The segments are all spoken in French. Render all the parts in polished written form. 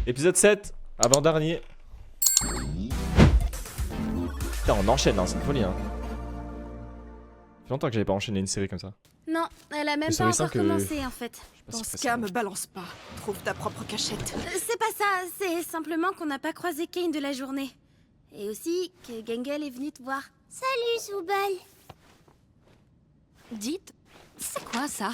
Épisode 7, avant-dernier. Putain, on enchaîne, hein, c'est une folie. Hein. Ça fait longtemps que j'avais pas enchaîné une série comme ça. Non, elle a même Mais pas c'est encore commencé en fait. Dans ce cas, me balance pas. Trouve ta propre cachette. C'est pas ça, c'est simplement qu'on n'a pas croisé Kane de la journée. Et aussi que Gengel est venu te voir. Salut, Zoubal. Dites, c'est quoi ça?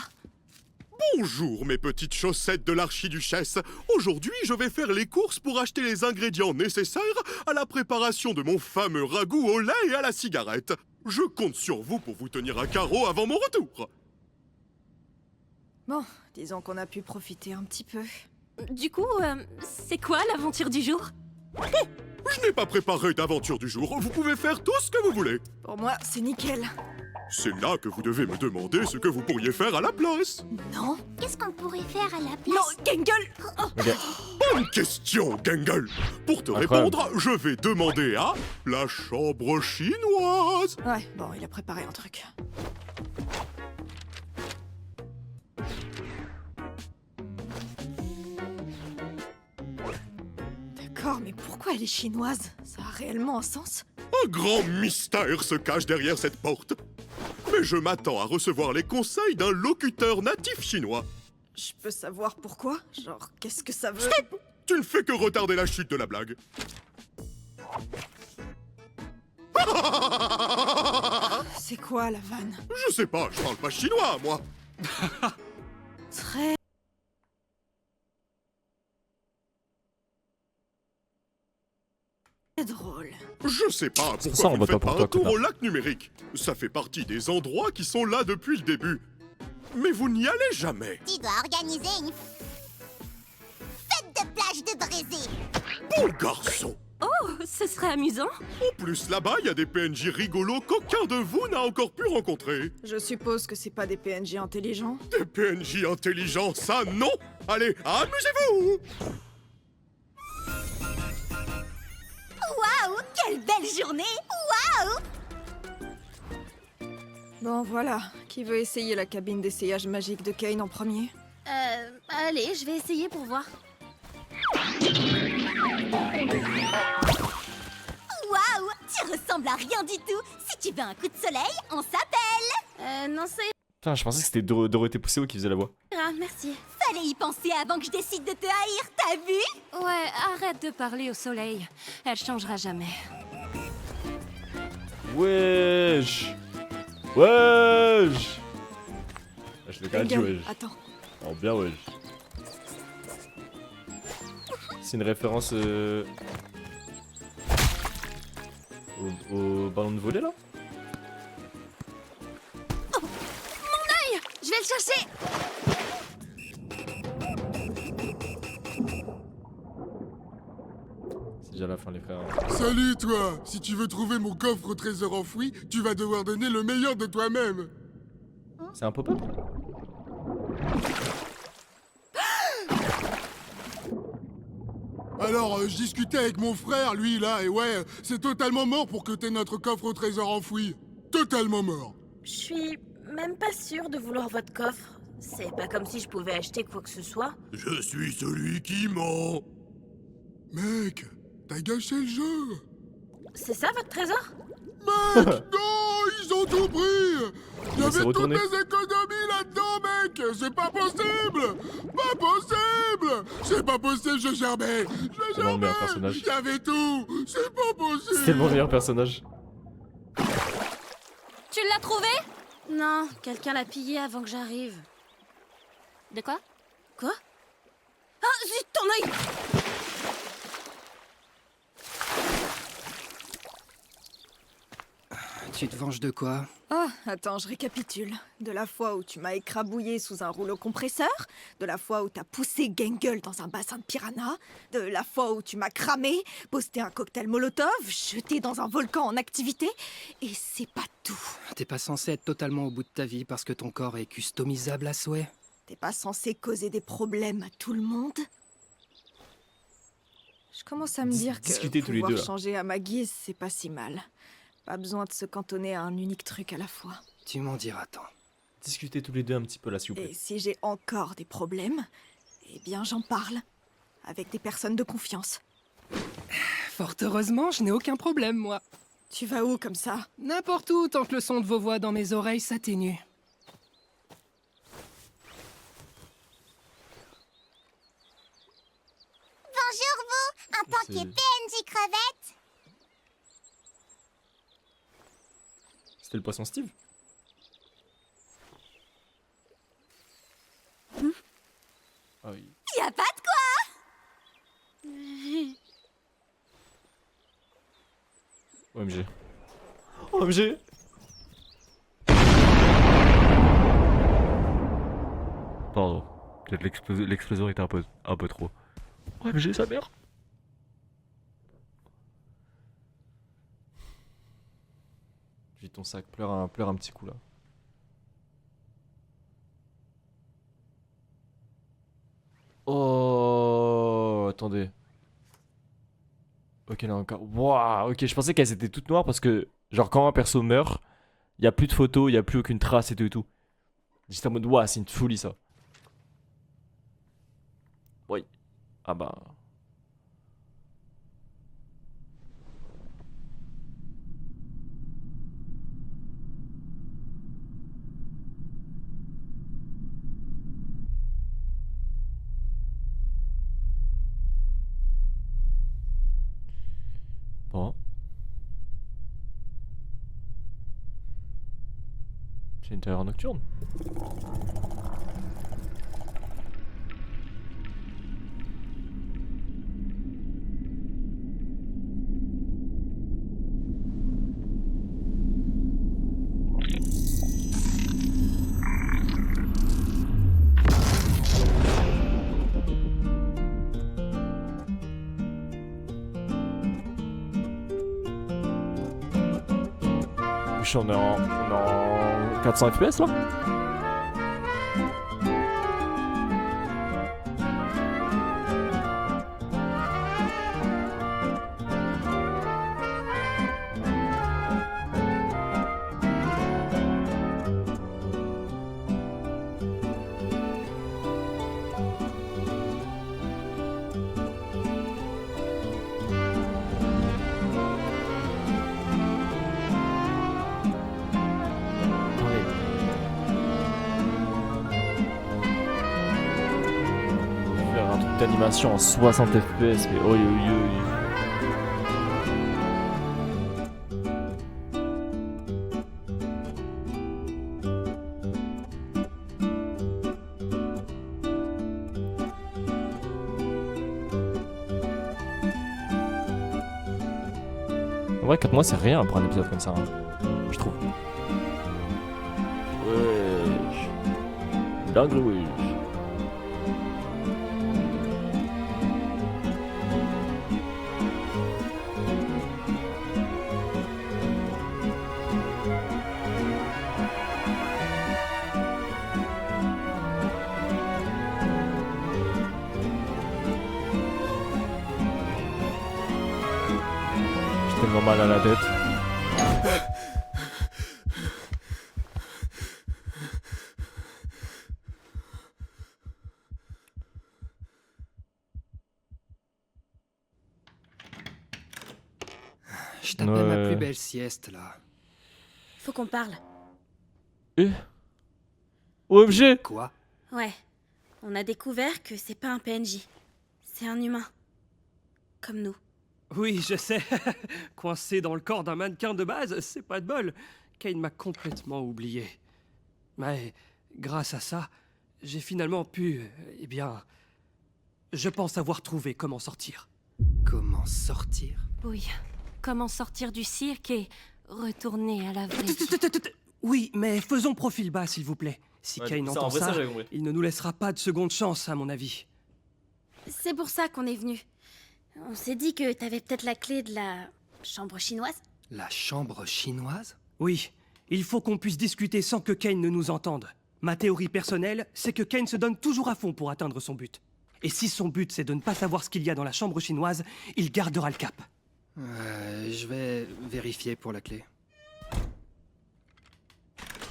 Bonjour mes petites chaussettes de l'archiduchesse. Aujourd'hui, je vais faire les courses pour acheter les ingrédients nécessaires à la préparation de mon fameux ragoût au lait et à la cigarette. Je compte sur vous pour vous tenir à carreau avant mon retour. Bon, disons qu'on a pu profiter un petit peu. Du coup, c'est quoi l'aventure du jour? Je n'ai pas préparé d'aventure du jour. Vous pouvez faire tout ce que vous voulez. Pour moi, c'est nickel. C'est là que vous devez me demander ce que vous pourriez faire à la place. Non? Qu'est-ce qu'on pourrait faire à la place? Non, Gengel! Ok. Bonne question, Gengel. Pour te Incroyable. répondre, je vais demander à la chambre chinoise. Ouais, bon, il a préparé un truc. D'accord, mais pourquoi elle est chinoise? Ça a réellement un sens? Un grand mystère se cache derrière cette porte. Mais je m'attends à recevoir les conseils d'un locuteur natif chinois. Je peux savoir pourquoi? Genre, qu'est-ce que ça veut? Tu ne fais que retarder la chute de la blague. C'est quoi la vanne? Je sais pas, je parle pas chinois, moi. Très drôle. Je sais pas ça, pourquoi on vous ne vote pas faites pour pas toi, un tour connard. au lac numérique. Ça fait partie des endroits qui sont là depuis le début. Mais vous n'y allez jamais. Tu dois organiser une fête de plage de Brésil. Bon garçon. Oh, ce serait amusant. En plus, là-bas, il y a des PNJ rigolos qu'aucun de vous n'a encore pu rencontrer. Je suppose que c'est pas des PNJ intelligents. Des PNJ intelligents, ça non. Allez, amusez-vous. Waouh, quelle belle journée. Waouh. Bon, voilà. Qui veut essayer la cabine d'essayage magique de Kane en premier? Allez, je vais essayer pour voir. Waouh, tu ressembles à rien du tout. Si tu veux un coup de soleil, on s'appelle. Non, c'est Putain, je pensais que c'était Dorothée Pousseau qui faisait la voix. ira, merci. Fallait y penser avant que je décide de te haïr, t'as vu? Ouais, arrête de parler au soleil. Elle changera jamais. Wesh. Wesh. Je l'ai quand même dit Gengel, wesh. attends. Oh bien wesh. C'est une référence au ballon de volley là? Je vais le chercher. C'est déjà la fin les frères. Salut toi! Si tu veux trouver mon coffre au trésor enfoui, tu vas devoir donner le meilleur de toi-même. C'est un pop-up? Alors, je discutais avec mon frère, lui, là, et ouais, c'est totalement mort pour que t'aies notre coffre au trésor enfoui. Totalement mort. Je suis même pas sûre de vouloir votre coffre. C'est pas comme si je pouvais acheter quoi que ce soit. Je suis celui qui ment. Mec, t'as gâché le jeu. C'est ça votre trésor? Mec, non, ils ont tout pris. Il y Il s'est avait toutes retourné. mes économies là-dedans, mec. C'est pas possible. Pas possible. C'est pas possible, je gerbais. Je Tellement le meilleur gerbais. personnage. Il y avait tout. C'est pas possible. C'est tellement le meilleur personnage. Tu l'as trouvé? Non, quelqu'un l'a pillé avant que j'arrive. De quoi? Quoi? Ah, zut, ton œil! Tu te venges de quoi? Ah, attends, je récapitule. De la fois où tu m'as écrabouillé sous un rouleau compresseur, de la fois où t'as poussé Gengel dans un bassin de piranha, de la fois où tu m'as cramé, posté un cocktail molotov, jeté dans un volcan en activité, et c'est pas tout. T'es pas censé être totalement au bout de ta vie parce que ton corps est customisable à souhait? T'es pas censé causer des problèmes à tout le monde? Je commence à me dire que Discutez tous les pouvoir deux, là. changer à ma guise, c'est pas si mal. Pas besoin de se cantonner à un unique truc à la fois. Tu m'en diras tant. Discutez tous les deux un petit peu là s'il vous plaît. Et si j'ai encore des problèmes, eh bien j'en parle. avec des personnes de confiance. Fort heureusement, je n'ai aucun problème, moi. Tu vas où comme ça? N'importe où, tant que le son de vos voix dans mes oreilles s'atténue. Bonjour vous, en tant que C'est- PNJ crevette. C'était le poisson Steve? Ah oui. Y a pas de quoi. OMG. OMG! Pardon. Peut-être l'explosion était un peu trop. OMG, sa mère! Vite ton sac, pleure un petit coup là. Oh, attendez. Ok, là encore. Waouh, ok, je pensais qu'elles étaient toutes noires parce que, genre, quand un perso meurt, il y a plus de photos, il y a plus aucune trace et tout et tout. J'étais en mode, waouh, c'est une folie ça. Oui. Ah bah. Bon. C'est une terreur nocturne. On est en 400 FPS là? Faire un truc d'animation en 60 FPS, mais oi oi oi. En vrai, 4 mois c'est rien pour un épisode comme ça, hein, je trouve. Wesh. Dingue, wesh. J'ai tellement mal à la tête. Je tapais ma Ouais. plus belle sieste, là. Faut qu'on parle. OMG! Quoi? Ouais. On a découvert que c'est pas un PNJ. C'est un humain. Comme nous. Oui, je sais. Coincé dans le corps d'un mannequin de base, c'est pas de bol. Kane m'a complètement oublié. Mais grâce à ça, j'ai finalement pu... eh bien... Je pense avoir trouvé comment sortir. Comment sortir? Oui. Comment sortir du cirque et retourner à la vraie vie. Oui, mais faisons profil bas, s'il vous plaît. Si Kane entend ça, il ne nous laissera pas de seconde chance, à mon avis. C'est pour ça qu'on est venu. On s'est dit que t'avais peut-être la clé de la chambre chinoise. La chambre chinoise? Oui, il faut qu'on puisse discuter sans que Kane ne nous entende. Ma théorie personnelle, c'est que Kane se donne toujours à fond pour atteindre son but. Et si son but, c'est de ne pas savoir ce qu'il y a dans la chambre chinoise, il gardera le cap. Je vais vérifier pour la clé.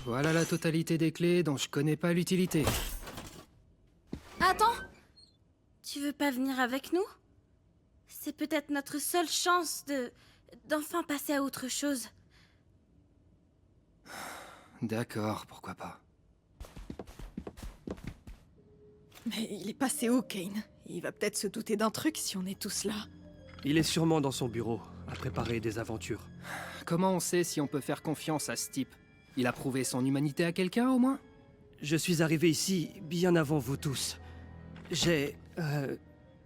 Voilà la totalité des clés dont je connais pas l'utilité. Attends! Tu veux pas venir avec nous? C'est peut-être notre seule chance d'enfin passer à autre chose. D'accord, pourquoi pas. Mais il est passé où, Kane? Il va peut-être se douter d'un truc si on est tous là. Il est sûrement dans son bureau, à préparer des aventures. Comment on sait si on peut faire confiance à ce type? Il a prouvé son humanité à quelqu'un, au moins? Je suis arrivé ici bien avant vous tous. J'ai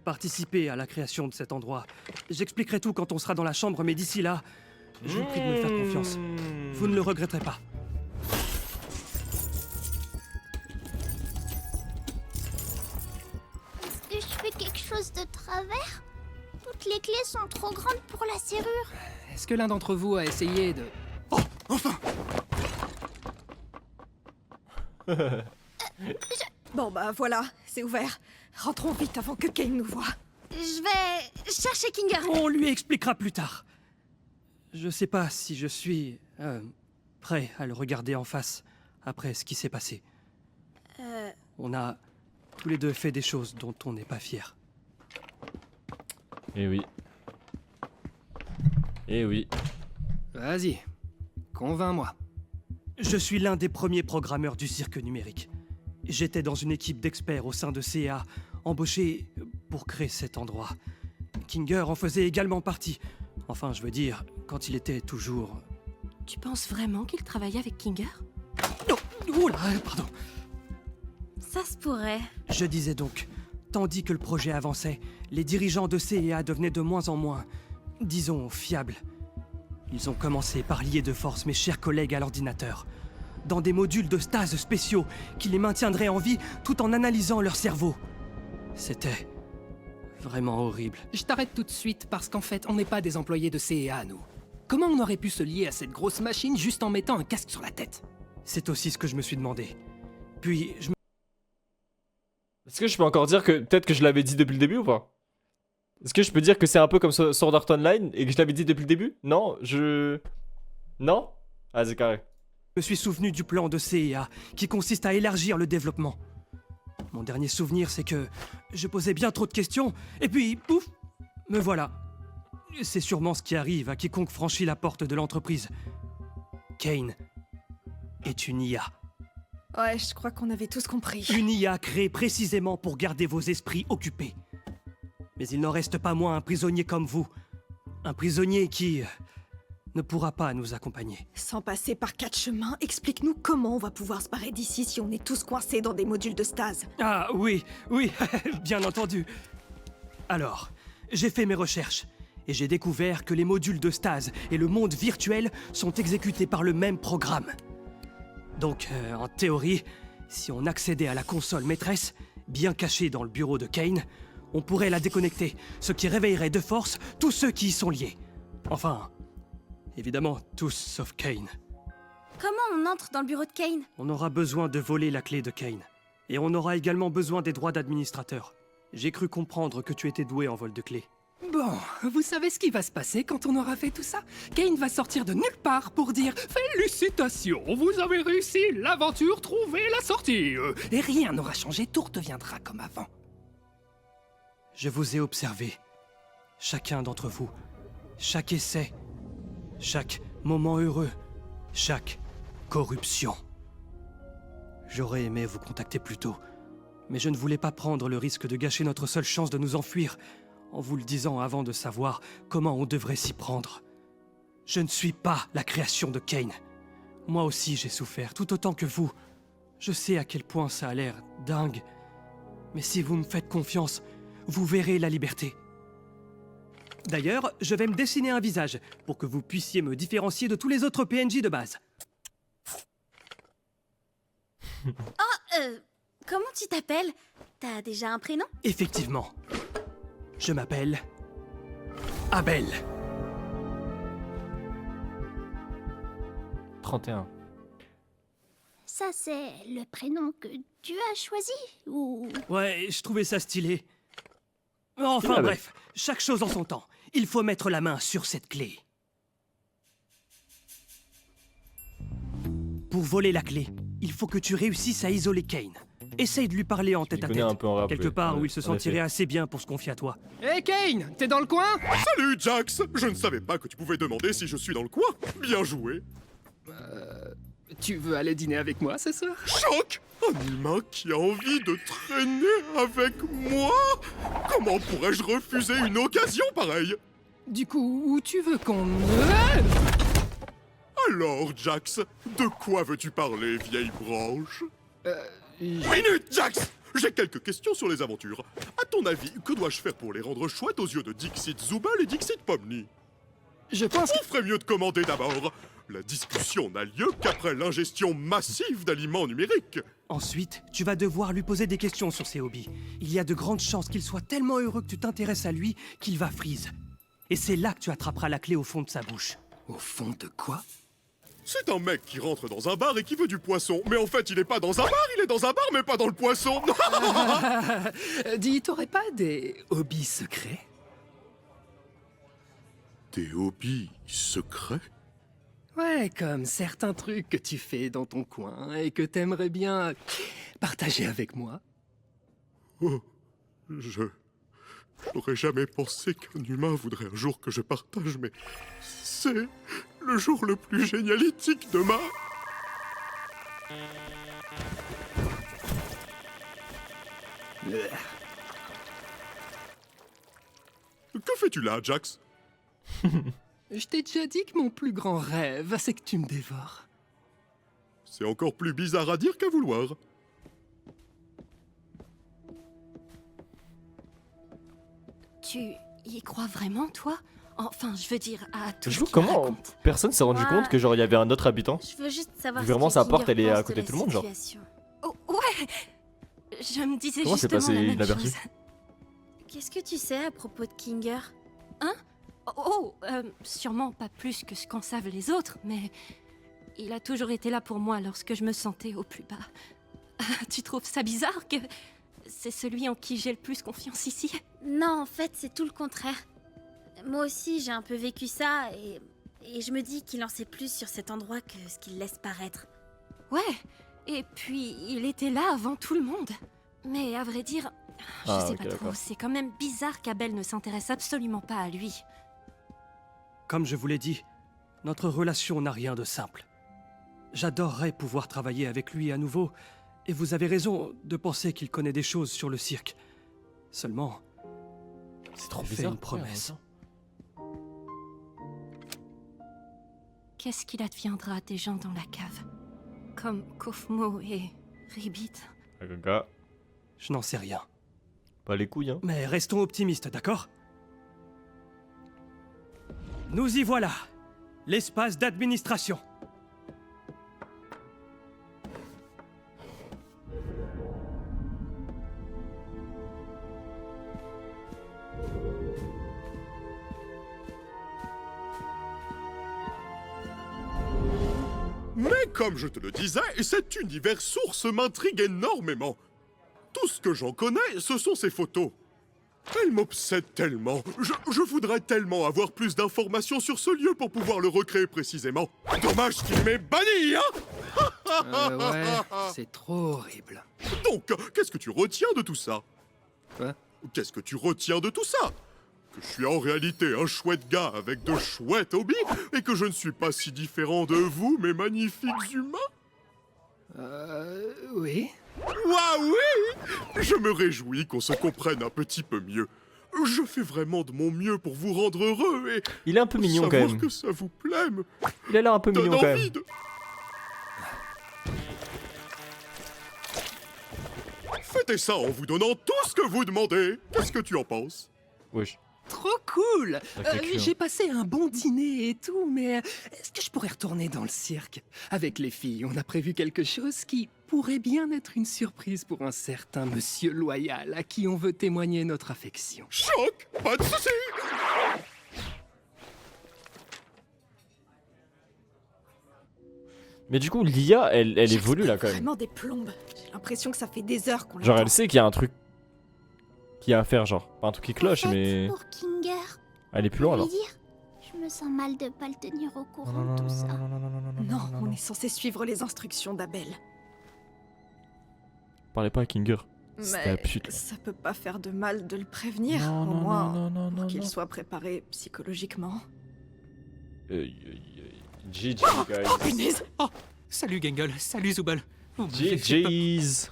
participé à la création de cet endroit. J'expliquerai tout quand on sera dans la chambre, mais d'ici là, je vous prie de me faire confiance. Vous ne le regretterez pas. Est-ce que je fais quelque chose de travers? Toutes les clés sont trop grandes pour la serrure. Est-ce que l'un d'entre vous a essayé de... Oh, enfin! Bon bah voilà, c'est ouvert. Rentrons vite avant que Kane nous voie. Je vais chercher Kinger. On lui expliquera plus tard. Je sais pas si je suis prêt à le regarder en face après ce qui s'est passé. On a tous les deux fait des choses dont on n'est pas fiers. Eh oui. Eh oui. Vas-y, convainc-moi. Je suis l'un des premiers programmeurs du cirque numérique. J'étais dans une équipe d'experts au sein de CA, embauchés pour créer cet endroit. Kinger en faisait également partie. Enfin, je veux dire, quand il était toujours... Tu penses vraiment qu'il travaillait avec Kinger? Oh, oula, pardon. Ça se pourrait. Je disais donc, tandis que le projet avançait, les dirigeants de CA devenaient de moins en moins, disons, fiables. Ils ont commencé par lier de force mes chers collègues à l'ordinateur, dans des modules de stase spéciaux qui les maintiendraient en vie tout en analysant leur cerveau. C'était vraiment horrible. Je t'arrête tout de suite parce qu'en fait, on n'est pas des employés de CEA, nous. Comment on aurait pu se lier à cette grosse machine juste en mettant un casque sur la tête? C'est aussi ce que je me suis demandé. Puis, Est-ce que je peux encore dire que peut-être que je l'avais dit depuis le début ou pas? Est-ce que je peux dire que c'est un peu comme Sword Art Online et que je l'avais dit depuis le début? Non, Non? Ah, c'est carré. me suis souvenu du plan de CEA qui consiste à élargir le développement. Mon dernier souvenir, c'est que je posais bien trop de questions et puis, pouf, me voilà. C'est sûrement ce qui arrive à quiconque franchit la porte de l'entreprise. Kane est une IA. Ouais, je crois qu'on avait tous compris. Une IA créée précisément pour garder vos esprits occupés. Mais il n'en reste pas moins un prisonnier comme vous. Un prisonnier qui ne pourra pas nous accompagner. Sans passer par 4 chemins, explique-nous comment on va pouvoir se barrer d'ici si on est tous coincés dans des modules de stase. Ah oui, bien entendu. Alors, j'ai fait mes recherches et j'ai découvert que les modules de stase et le monde virtuel sont exécutés par le même programme. Donc, en théorie, si on accédait à la console maîtresse, bien cachée dans le bureau de Kane, on pourrait la déconnecter, ce qui réveillerait de force tous ceux qui y sont liés. Enfin, évidemment, tous sauf Kane. Comment on entre dans le bureau de Kane? On aura besoin de voler la clé de Kane. Et on aura également besoin des droits d'administrateur. J'ai cru comprendre que tu étais doué en vol de clés. Bon, vous savez ce qui va se passer quand on aura fait tout ça? Kane va sortir de nulle part pour dire « Félicitations, vous avez réussi l'aventure, trouvez la sortie !» Et rien n'aura changé, tout redeviendra comme avant. Je vous ai observé. Chacun d'entre vous. Chaque essai. Chaque moment heureux. Chaque corruption. J'aurais aimé vous contacter plus tôt. Mais je ne voulais pas prendre le risque de gâcher notre seule chance de nous enfuir en vous le disant avant de savoir comment on devrait s'y prendre. Je ne suis pas la création de Kane. Moi aussi j'ai souffert, tout autant que vous. Je sais à quel point ça a l'air dingue. Mais si vous me faites confiance, vous verrez la liberté. D'ailleurs, je vais me dessiner un visage pour que vous puissiez me différencier de tous les autres PNJ de base. Comment tu t'appelles? T'as déjà un prénom? Effectivement. Je m'appelle... Abel. 31. Ça, c'est le prénom que tu as choisi? Ou... Ouais, je trouvais ça stylé. Enfin bref, chaque chose en son temps. Il faut mettre la main sur cette clé. Pour voler la clé, il faut que tu réussisses à isoler Kane. Essaye de lui parler en Je tête à connais tête. un peu en rap, Quelque ouais. part où Ouais, il se en effet. sentirait assez bien pour se confier à toi. Hé Kane, t'es dans le coin? Salut, Jax! Je ne savais pas que tu pouvais demander si je suis dans le coin. Bien joué. Tu veux aller dîner avec moi ce soir? Choc! Un humain qui a envie de traîner avec moi? Comment pourrais-je refuser une occasion pareille? Du coup, où tu veux qu'on... Alors, Jax, de quoi veux-tu parler, vieille branche? je- Minute, Jax! J'ai quelques questions sur les aventures. À ton avis, que dois-je faire pour les rendre chouettes aux yeux de Dixit Zubal et Dixit Pomni? Je pense que... On ferait mieux de commander d'abord. La discussion n'a lieu qu'après l'ingestion massive d'aliments numériques. Ensuite, tu vas devoir lui poser des questions sur ses hobbies. Il y a de grandes chances qu'il soit tellement heureux que tu t'intéresses à lui qu'il va freeze. Et c'est là que tu attraperas la clé au fond de sa bouche. Au fond de quoi? C'est un mec qui rentre dans un bar et qui veut du poisson. Mais en fait, il est pas dans un bar, il est dans un bar, mais pas dans le poisson. Dis, t'aurais pas des hobbies secrets? Des hobbies secrets? Ouais, comme certains trucs que tu fais dans ton coin et que t'aimerais bien partager avec moi. Oh, j'aurais jamais pensé qu'un humain voudrait un jour que je partage, mais c'est le jour le plus génialitique de ma... Que fais-tu là, Jax? Je t'ai déjà dit que mon plus grand rêve, c'est que tu me dévores. C'est encore plus bizarre à dire qu'à vouloir. Tu y crois vraiment, toi? Enfin, je veux dire, à tout Je ce vois qu'il comment raconte. personne s'est rendu Ouais. compte que genre il y avait un autre habitant. Je veux juste savoir Vraiment, ce que sa porte, Ginger elle est à pense côté de de tout la le monde, genre. situation. Oh, ouais. Je me disais Comment c'est justement passé la même inaperçu? chose. Qu'est-ce que tu sais à propos de Kinger? Sûrement pas plus que ce qu'en savent les autres, mais il a toujours été là pour moi lorsque je me sentais au plus bas. Tu trouves ça bizarre que c'est celui en qui j'ai le plus confiance ici? Non, en fait, c'est tout le contraire. Moi aussi, j'ai un peu vécu ça et je me dis qu'il en sait plus sur cet endroit que ce qu'il laisse paraître. Ouais, et puis il était là avant tout le monde. Mais à vrai dire, je Ah, sais ok, pas trop, d'accord. c'est quand même bizarre qu'Abel ne s'intéresse absolument pas à lui. Comme je vous l'ai dit, notre relation n'a rien de simple. J'adorerais pouvoir travailler avec lui à nouveau, et vous avez raison de penser qu'il connaît des choses sur le cirque. Seulement, C'est trop fais bizarre. une promesse. Qu'est-ce qu'il adviendra des gens dans la cave? Comme Kofmo et Ribbit. Gaga, Je n'en sais rien. pas les couilles, hein. Mais restons optimistes, d'accord? Nous y voilà. L'espace d'administration. Mais comme je te le disais, cet univers source m'intrigue énormément. Tout ce que j'en connais, ce sont ces photos. Elles m'obsèdent tellement. Je voudrais tellement avoir plus d'informations sur ce lieu pour pouvoir le recréer précisément. Dommage qu'il m'ait banni, hein? Ouais, c'est trop horrible. Donc, qu'est-ce que tu retiens de tout ça? Quoi? Qu'est-ce que tu retiens de tout ça? Que je suis en réalité un chouette gars avec de chouettes hobbies et que je ne suis pas si différent de vous, mes magnifiques humains? Oui. Ouah oui! Je me réjouis qu'on se comprenne un petit peu mieux. Je fais vraiment de mon mieux pour vous rendre heureux et Il est un peu mignon quand savoir même. que ça vous plaît me Il a l'air un peu donne mignon quand même. envie de... Fêtez ça en vous donnant tout ce que vous demandez. Qu'est-ce que tu en penses? Wesh. Trop cool. Sacré cul, hein. J'ai passé un bon dîner et tout, mais est-ce que je pourrais retourner dans le cirque? Avec les filles, on a prévu quelque chose qui pourrait bien être une surprise pour un certain monsieur loyal à qui on veut témoigner notre affection. Choc! Pas de soucis! Mais du coup, l'IA, elle évolue là quand même. Vraiment des plombes. J'ai l'impression que ça fait des heures qu'on Genre, l'attend. elle sait qu'il y a un truc qui a à faire, genre. Pas un truc qui cloche, En fait, mais. pour Kinger, Elle est plus loin lui alors. dire, je me sens mal de pas le tenir au courant de tout ça. Non, on est censé suivre les instructions d'Abel. Parlez pas à Kinger. C'était la Mais pute, là. ça peut pas faire de mal de le prévenir, Non, au non, moins non, non, non, pour qu'il non. soit préparé psychologiquement. GG, Oh guys. punaise! Oh, salut Gangle, salut Zubal. Vous m'avez fait peur. GG's.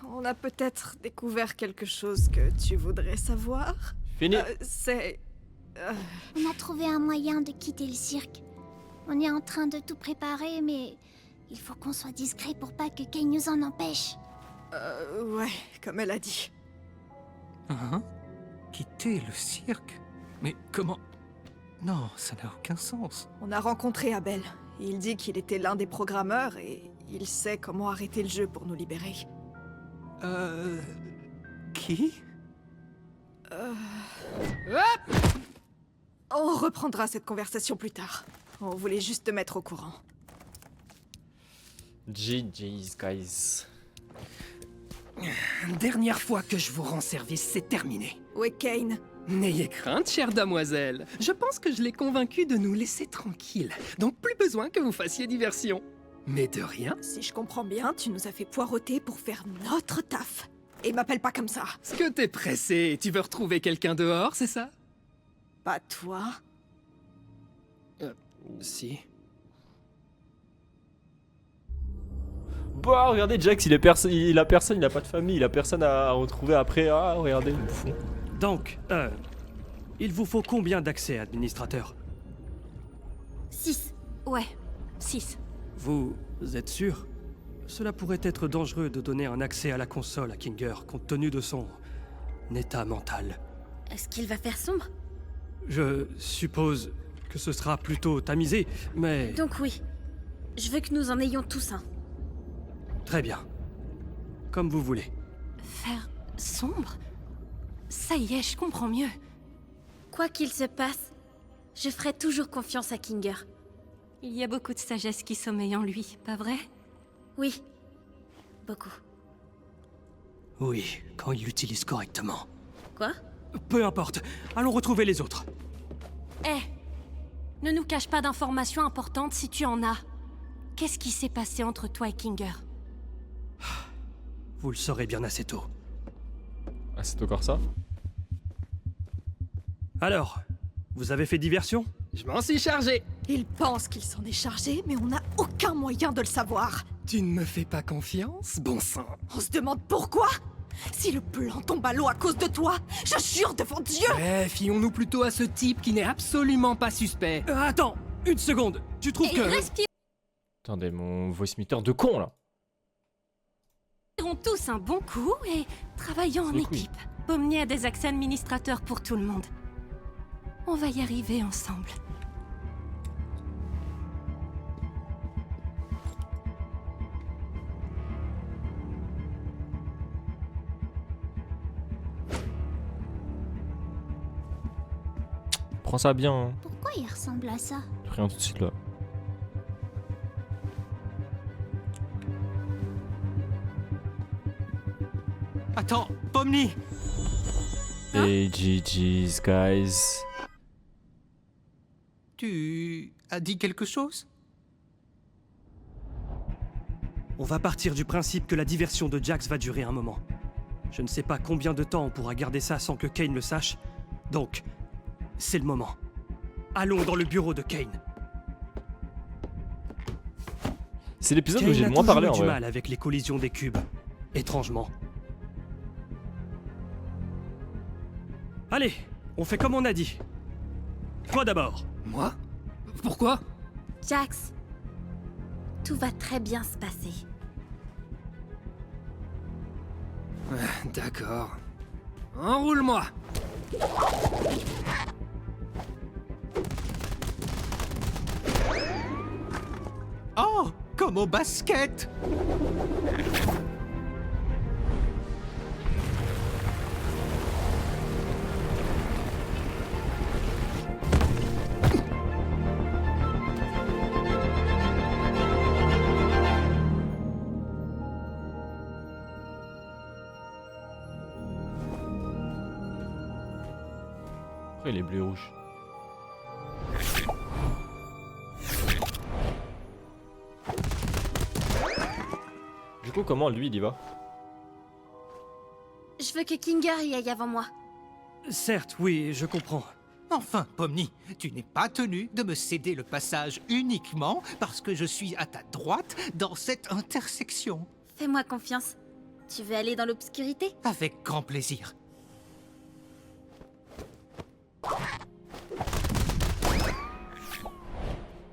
On a peut-être découvert quelque chose que tu voudrais savoir. Fini. C'est... On a trouvé un moyen de quitter le cirque. On est en train de tout préparer, mais il faut qu'on soit discret pour pas que Kane nous en empêche. ouais, comme elle a dit. Hein? Quitter le cirque? Mais comment? Non, ça n'a aucun sens. On a rencontré Abel. Il dit qu'il était l'un des programmeurs et il sait comment arrêter le jeu pour nous libérer. Qui? On reprendra cette conversation plus tard. On voulait juste te mettre au courant. GG's, guys. Dernière fois que je vous rends service, c'est terminé. Où est Kane? N'ayez crainte, chère damoiselle. Je pense que je l'ai convaincu de nous laisser tranquilles. Donc plus besoin que vous fassiez diversion. Mais de rien. Si je comprends bien, tu nous as fait poireauter pour faire notre taf. Et m'appelle pas comme ça. Est-ce que t'es pressé? Tu veux retrouver quelqu'un dehors, c'est ça? Pas toi. Si. Bah, regardez, Jax, il a personne, il a pas de famille, il a personne à retrouver après. Ah, regardez, le fou. Donc, il vous faut combien d'accès, administrateur? 6. Ouais, 6. Vous êtes sûr? Cela pourrait être dangereux de donner un accès à la console à Kinger, compte tenu de son état mental. Est-ce qu'il va faire sombre? Je suppose que ce sera plutôt tamisé, mais... Donc oui. Je veux que nous en ayons tous un. Très bien. Comme vous voulez. Faire sombre? Ça y est, je comprends mieux. Quoi qu'il se passe, je ferai toujours confiance à Kinger. Il y a beaucoup de sagesse qui sommeille en lui, pas vrai? Oui. Beaucoup. Oui, quand il l'utilise correctement. Quoi? Peu importe, allons retrouver les autres. Ne nous cache pas d'informations importantes si tu en as. Qu'est-ce qui s'est passé entre toi et Kinger? Vous le saurez bien assez tôt. Ah, c'est encore ça? Alors, vous avez fait diversion? Je m'en suis chargé. Il pense qu'il s'en est chargé, mais on n'a aucun moyen de le savoir. Tu ne me fais pas confiance, bon sang? On se demande pourquoi? Si le plan tombe à l'eau à cause de toi, je jure devant Dieu! Fions-nous plutôt à ce type qui n'est absolument pas suspect. Attends, une seconde. Tu trouves que... Respirons Attendez, mon voice meter de con là. tous un bon coup et travaillons en C'est cool. équipe. Pomnier a des accès administrateurs pour tout le monde. On va y arriver ensemble. Prends ça bien, hein. Pourquoi il ressemble à ça? Rien tout de suite là. Attends, Pomni! Et GG's, guys. Tu as dit quelque chose? On va partir du principe que la diversion de Jax va durer un moment. Je ne sais pas combien de temps on pourra garder ça sans que Kane le sache. Donc, c'est le moment. Allons dans le bureau de Kane. C'est l'épisode où Kane j'ai a le moins toujours parlé eu en du vrai. mal avec les collisions des cubes. Étrangement. Allez, on fait comme on a dit. Toi d'abord. Moi? Pourquoi? Jax, tout va très bien se passer. D'accord. Enroule-moi! Oh! Comme au basket! Après, il est bleu et rouge. Du coup, comment lui il y va? Je veux que Kinger y aille avant moi. Certes, oui, je comprends. Enfin, Pomni, tu n'es pas tenu de me céder le passage uniquement parce que je suis à ta droite dans cette intersection. Fais-moi confiance. Tu veux aller dans l'obscurité? Avec grand plaisir.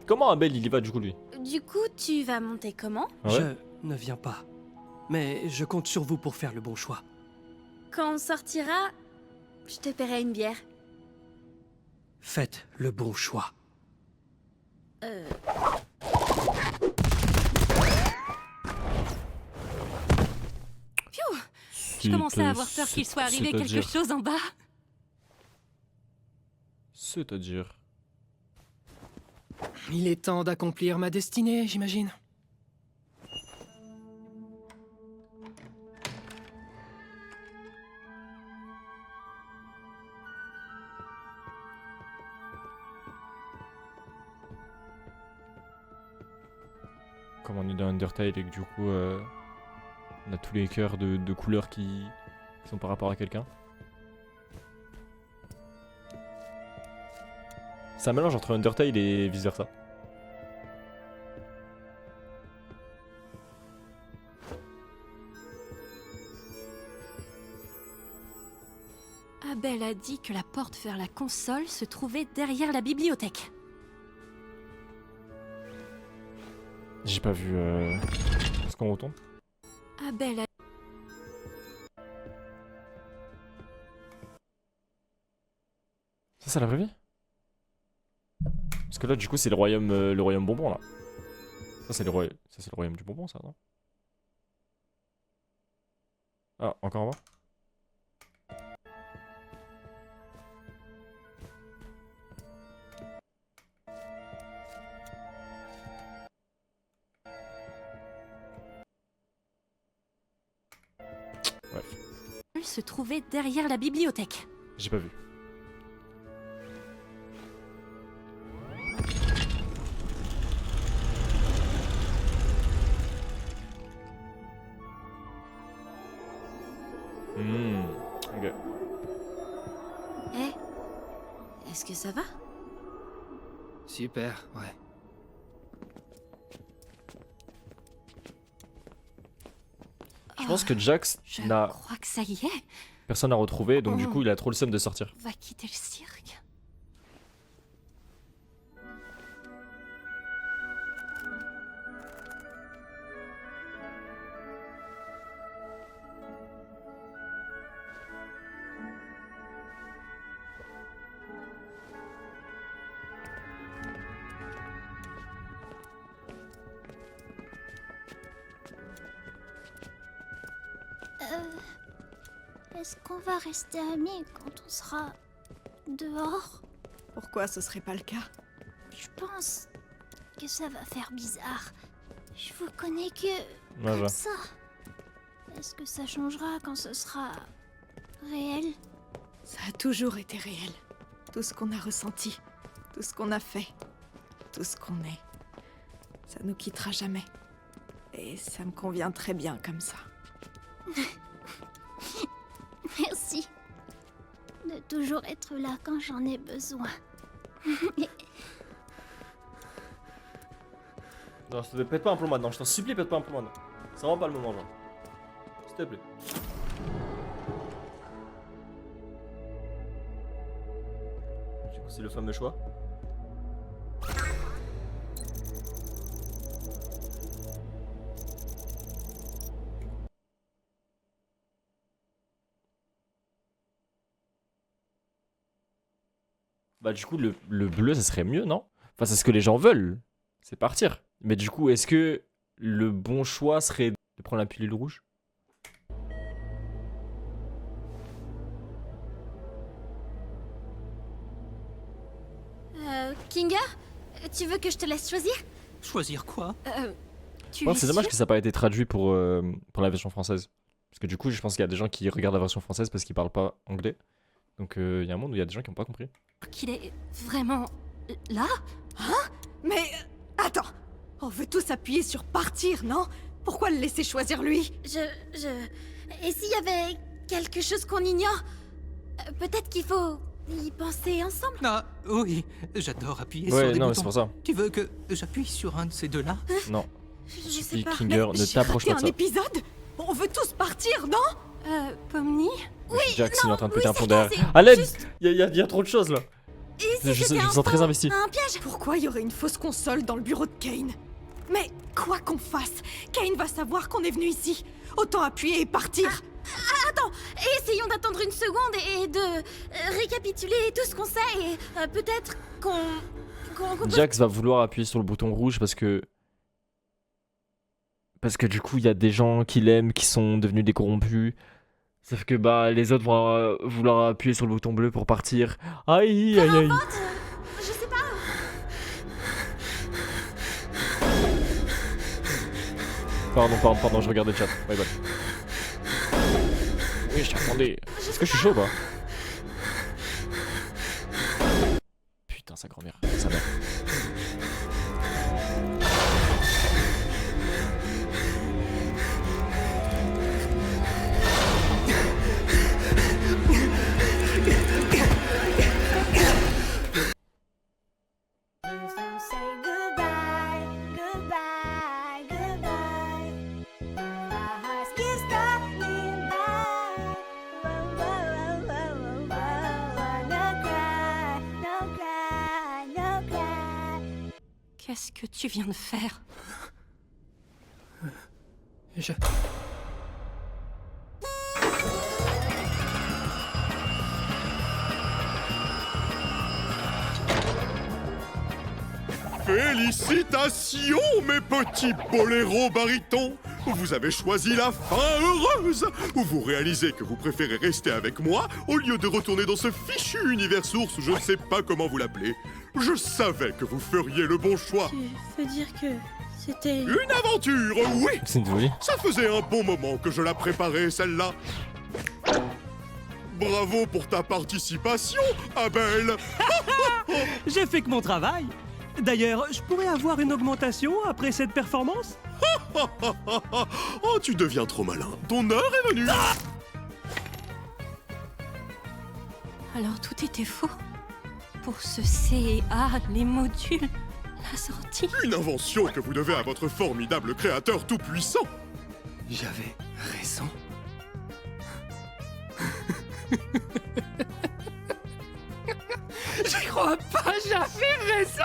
Comment Abel il y va du coup lui? Du coup, tu vas monter comment? Ah ouais? Je ne viens pas. Mais je compte sur vous pour faire le bon choix. Quand on sortira, je te paierai une bière. Faites le bon choix. Je commençais à avoir peur qu'il soit arrivé quelque chose en bas. C'est-à-dire... Il est temps d'accomplir ma destinée, j'imagine. Comme on est dans Undertale et que du coup on a tous les cœurs de couleurs qui sont par rapport à quelqu'un. C'est un mélange entre Undertale et vice versa. Abel a dit que la porte vers la console se trouvait derrière la bibliothèque. J'ai pas vu... Est-ce qu'on retourne? Abel a... Ça c'est la vraie vie? Parce que là du coup c'est le royaume bonbon là. Ça c'est le royaume du bonbon ça, non? Ah, encore en bas? se trouvait derrière la bibliothèque. J'ai pas vu. Ok. Est-ce que ça va? Super, ouais. Je pense que Jax Je n'a... crois que ça y est. Personne n'a retrouvé, donc du Oh. coup il a trop le seum de sortir. Va quitter le cirque. Est-ce qu'on va rester amis quand on sera dehors? Pourquoi ce serait pas le cas? Je pense que ça va faire bizarre. Je vous connais que Ouais, comme ouais. ça. Est-ce que ça changera quand ce sera réel? Ça a toujours été réel. Tout ce qu'on a ressenti, tout ce qu'on a fait, tout ce qu'on est. Ça nous quittera jamais. Et ça me convient très bien comme ça. Merci de toujours être là quand j'en ai besoin. Non, s'il te plaît, pète pas un plomb maintenant, je t'en supplie, pète pas un plomb maintenant. C'est vraiment pas le moment, genre. S'il te plaît. Du coup, c'est le fameux choix. Bah du coup le bleu ça serait mieux, non? Enfin c'est ce que les gens veulent, c'est partir. Mais du coup est-ce que le bon choix serait de prendre la pilule rouge? Kinga, tu veux que je te laisse choisir? Choisir quoi? Tu Bon, es c'est dommage sûr que ça n'a pas été traduit pour la version française. Parce que du coup je pense qu'il y a des gens qui regardent la version française parce qu'ils parlent pas anglais. Donc il y a un monde où il y a des gens qui n'ont pas compris. qu'il est vraiment là? Mais attends, on veut tous appuyer sur partir, non? Pourquoi le laisser choisir lui? Et s'il y avait quelque chose qu'on ignore? Peut-être qu'il faut y penser ensemble. Ah, oui, j'adore appuyer sur Ouais, des non, boutons. c'est pour ça. Tu veux que j'appuie sur un de ces deux-là? Non. Je sais Suffit, pas. Kinger, ne J'ai t'approche raté pas de un ça. épisode? On veut tous partir, non? Pomni? Jax, il est en train de péter un c'est plomb bien, derrière. c'est À l'aide! juste- Il y a trop de choses là. Et si Je c'était me un sens très faux, investi. un piège? Pourquoi il y aurait une fausse console dans le bureau de Kane? Mais quoi qu'on fasse, Kane va savoir qu'on est venu ici. Autant appuyer et partir. Attends, essayons d'attendre une seconde et de récapituler tout ce qu'on sait et peut-être qu'on peut... Jax va vouloir appuyer sur le bouton rouge parce que du coup il y a des gens qui l'aiment qui sont devenus des corrompus. Sauf que bah les autres vont vouloir appuyer sur le bouton bleu pour partir. Aïe aïe aïe. Je sais pas. Pardon, je regardais le chat. Bye bye. Oui, je t'attendais. Est-ce que je suis chaud ou pas? Putain, sa grand-mère, sa mère. Qu'est-ce que tu viens de faire? Je... Félicitations, mes petits boléros barytons! Vous avez choisi la fin heureuse! Vous réalisez que vous préférez rester avec moi au lieu de retourner dans ce fichu univers source, je ne sais pas comment vous l'appelez. Je savais que vous feriez le bon choix. Tu veux dire que c'était... Une aventure, oui! C'est une folie. Ça faisait un bon moment que je la préparais, celle-là. Bravo pour ta participation, Abel! J'ai fait que mon travail. D'ailleurs, je pourrais avoir une augmentation après cette performance? Oh, tu deviens trop malin. Ton heure est venue. Alors tout était faux? Pour ce C et A, les modules, la sortie? Une invention que vous devez à votre formidable créateur tout-puissant. J'avais raison. J'y crois pas, j'avais raison.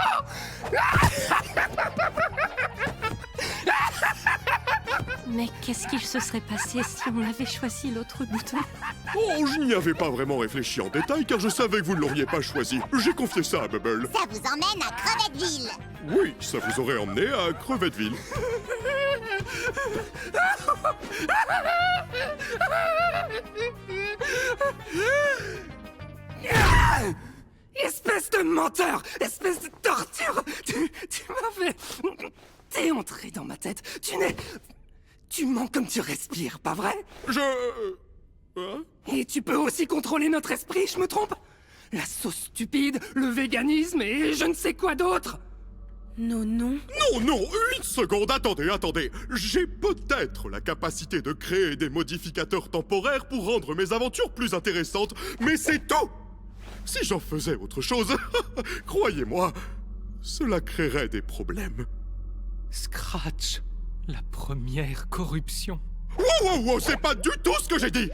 Mais qu'est-ce qu'il se serait passé si on avait choisi l'autre bouton? Oh, je n'y avais pas vraiment réfléchi en détail car je savais que vous ne l'auriez pas choisi. J'ai confié ça à Bubble. Ça vous emmène à Crevetteville. Oui, ça vous aurait emmené à Crevetteville. Espèce de menteur! Espèce de torture! Tu m'as fait... T'es entré dans ma tête. Tu mens comme tu respires, pas vrai? Hein? Et tu peux aussi contrôler notre esprit, je me trompe? La sauce stupide, le véganisme et je ne sais quoi d'autre! Non. Non, une seconde, attendez. J'ai peut-être la capacité de créer des modificateurs temporaires pour rendre mes aventures plus intéressantes, mais c'est tout! Si j'en faisais autre chose, croyez-moi, cela créerait des problèmes. Scratch, la première corruption. Wow, c'est pas du tout ce que j'ai dit!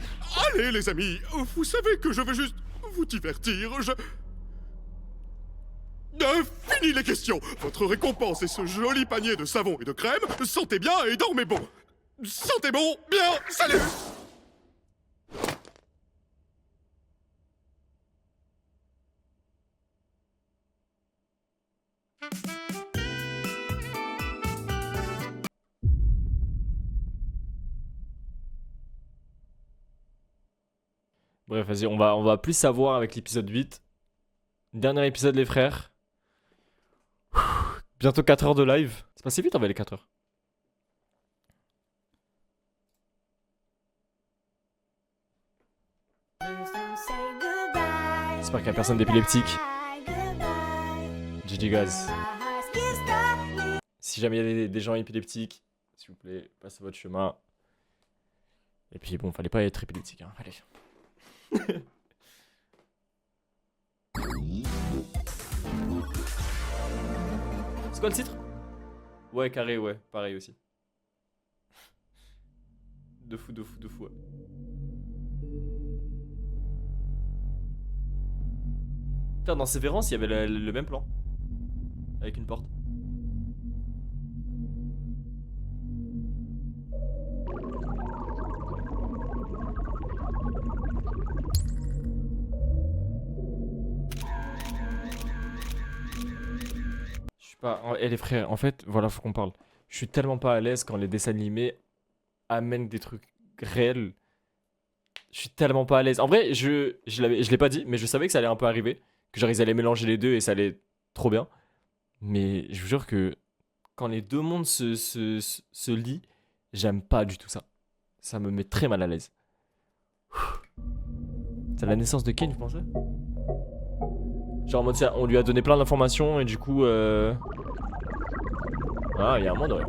Allez, les amis, vous savez que je veux juste vous divertir, fini les questions! Votre récompense est ce joli panier de savon et de crème. Sentez bien et dormez bon! Sentez bon, bien, salut! Bref, vas-y, on va plus savoir avec l'épisode 8. Dernier épisode, les frères. Bientôt 4 heures de live. C'est passé vite, on va les 4 heures. J'espère qu'il n'y a personne d'épileptique. GG guys. Si jamais il y a des gens épileptiques, s'il vous plaît, passez votre chemin. Et puis bon, fallait pas être épileptique, hein. Allez. C'est quoi le titre? Ouais, carré, ouais, pareil aussi. De fou, de fou, de fou. Ouais. Putain, dans Sévérance, il y avait le même plan. Avec une porte. Je suis pas... Eh les frères, en fait, voilà, faut qu'on parle. Je suis tellement pas à l'aise quand les dessins animés amènent des trucs réels. Je suis tellement pas à l'aise. En vrai, je l'ai pas dit, mais je savais que ça allait un peu arriver. Que genre ils allaient mélanger les deux et ça allait trop bien. Mais je vous jure que quand les deux mondes se lient, j'aime pas du tout ça. Ça me met très mal à l'aise. C'est la naissance de Kane, vous pensez? Genre en mode, on lui a donné plein d'informations et du coup... Ah, il y a un monde, ouais.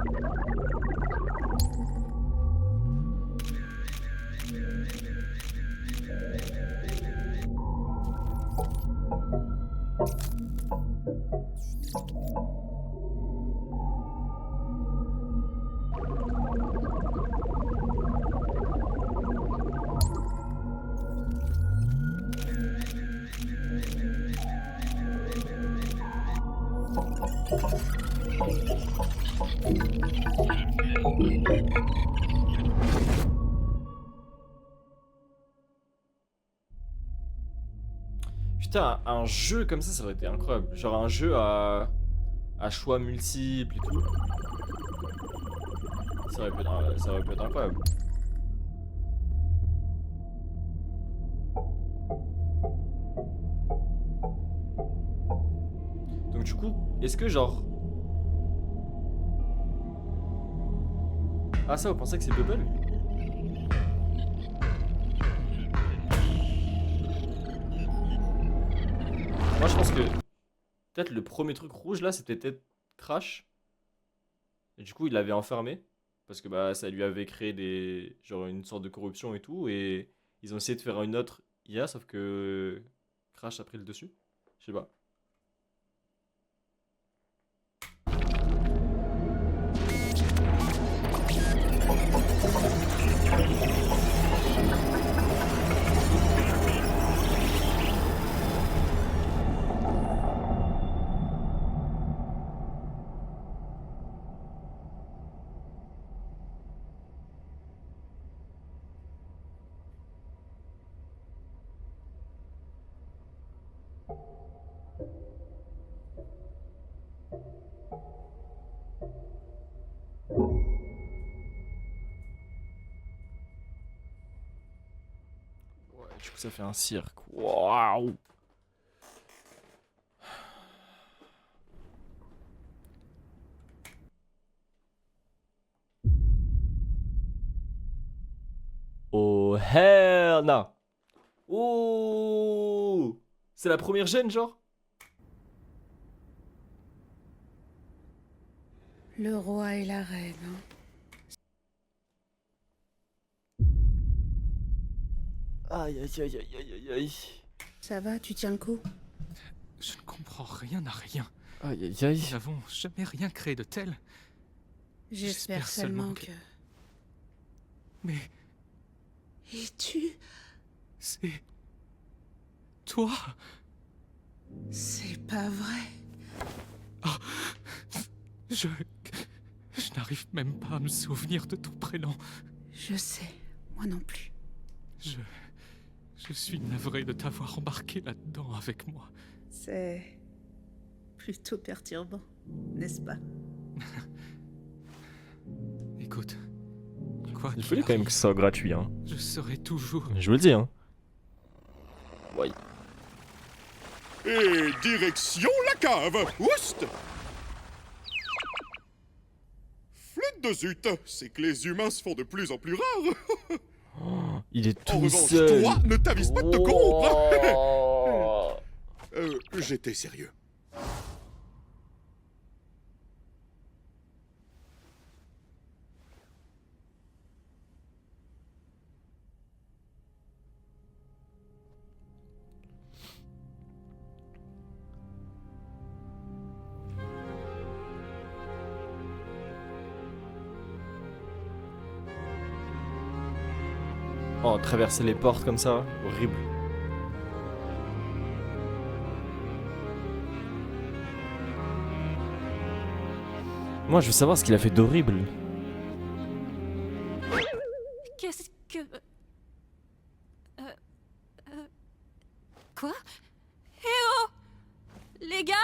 Putain, un jeu comme ça aurait été incroyable. Genre un jeu à choix multiples et tout. Ça aurait pu être incroyable. Donc du coup, est-ce que genre... Ah ça, vous pensez que c'est Bubble? Moi je pense que peut-être le premier truc rouge là c'était peut-être Crash. Et du coup il l'avait enfermé. Parce que bah ça lui avait créé des. Genre une sorte de corruption et tout. Et ils ont essayé de faire une autre IA sauf que Crash a pris le dessus. Je sais pas. Du coup, ça fait un cirque. Waouh! Oh, hell no! Oh! C'est la première gêne, genre? Le roi et la reine, hein. Aïe, aïe, aïe, aïe, aïe, aïe, aïe. Ça va, tu tiens le coup? Je ne comprends rien à rien. Aïe, aïe, aïe. Nous n'avons jamais rien créé de tel. J'espère seulement que... Mais Et tu... c'est... toi? C'est pas vrai. Ah, je n'arrive même pas à me souvenir de ton prénom. Je sais, moi non plus. Je suis navré de t'avoir embarqué là-dedans avec moi. C'est... plutôt perturbant, n'est-ce pas? Écoute, quoi Il fallait quand même que ce soit gratuit, hein. je serai toujours... Je vous le dis, hein. Ouais. Et direction la cave. Oust! Flûte de zut, c'est que les humains se font de plus en plus rares. Oh, il est tout En revanche, seul. toi, ne t'avise pas de te Oh. corrompre. J'étais sérieux. Oh, traverser les portes comme ça, horrible. Moi, je veux savoir ce qu'il a fait d'horrible. Qu'est-ce que... Quoi? Eh oh! Les gars?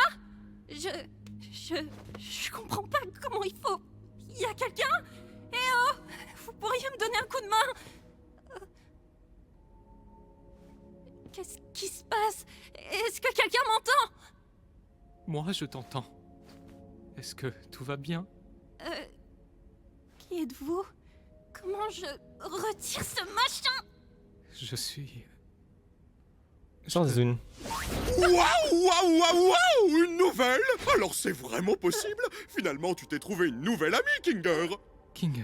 Je comprends pas comment il faut... Il y a quelqu'un? Eh oh! Vous pourriez me donner un coup de main? Qu'est-ce qui se passe? Est-ce que quelqu'un m'entend? Moi, je t'entends. Est-ce que tout va bien? Qui êtes-vous? Comment je retire ce machin? Je suis... J'en ai une. Waouh, une nouvelle? Alors c'est vraiment possible? Finalement, tu t'es trouvé une nouvelle amie, Kinger. Kinger.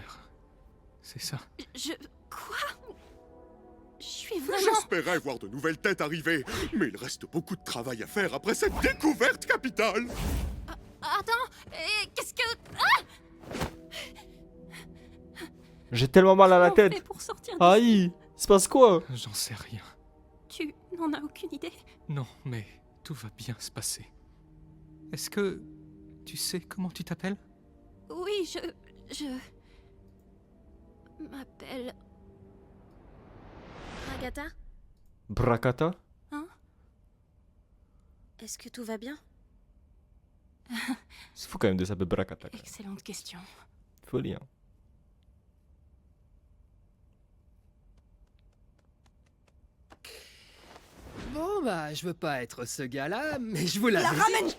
C'est ça. Quoi? Je suis vraiment... J'espérais voir de nouvelles têtes arriver, mais il reste beaucoup de travail à faire après cette découverte capitale. Attends, qu'est-ce que... Ah! J'ai tellement mal à la Comment on tête. fait pour sortir Aïe, il se passe quoi? J'en sais rien. Tu n'en as aucune idée? Non, mais tout va bien se passer. Est-ce que tu sais comment tu t'appelles? Oui, je m'appelle... Agatha, Brakata? Hein? est-ce que tout va bien? C'est fou quand même de s'appeler Brakata. Excellente question. Folie, hein. Bon bah, je veux pas être ce gars-là, mais je vous l'avais La dit.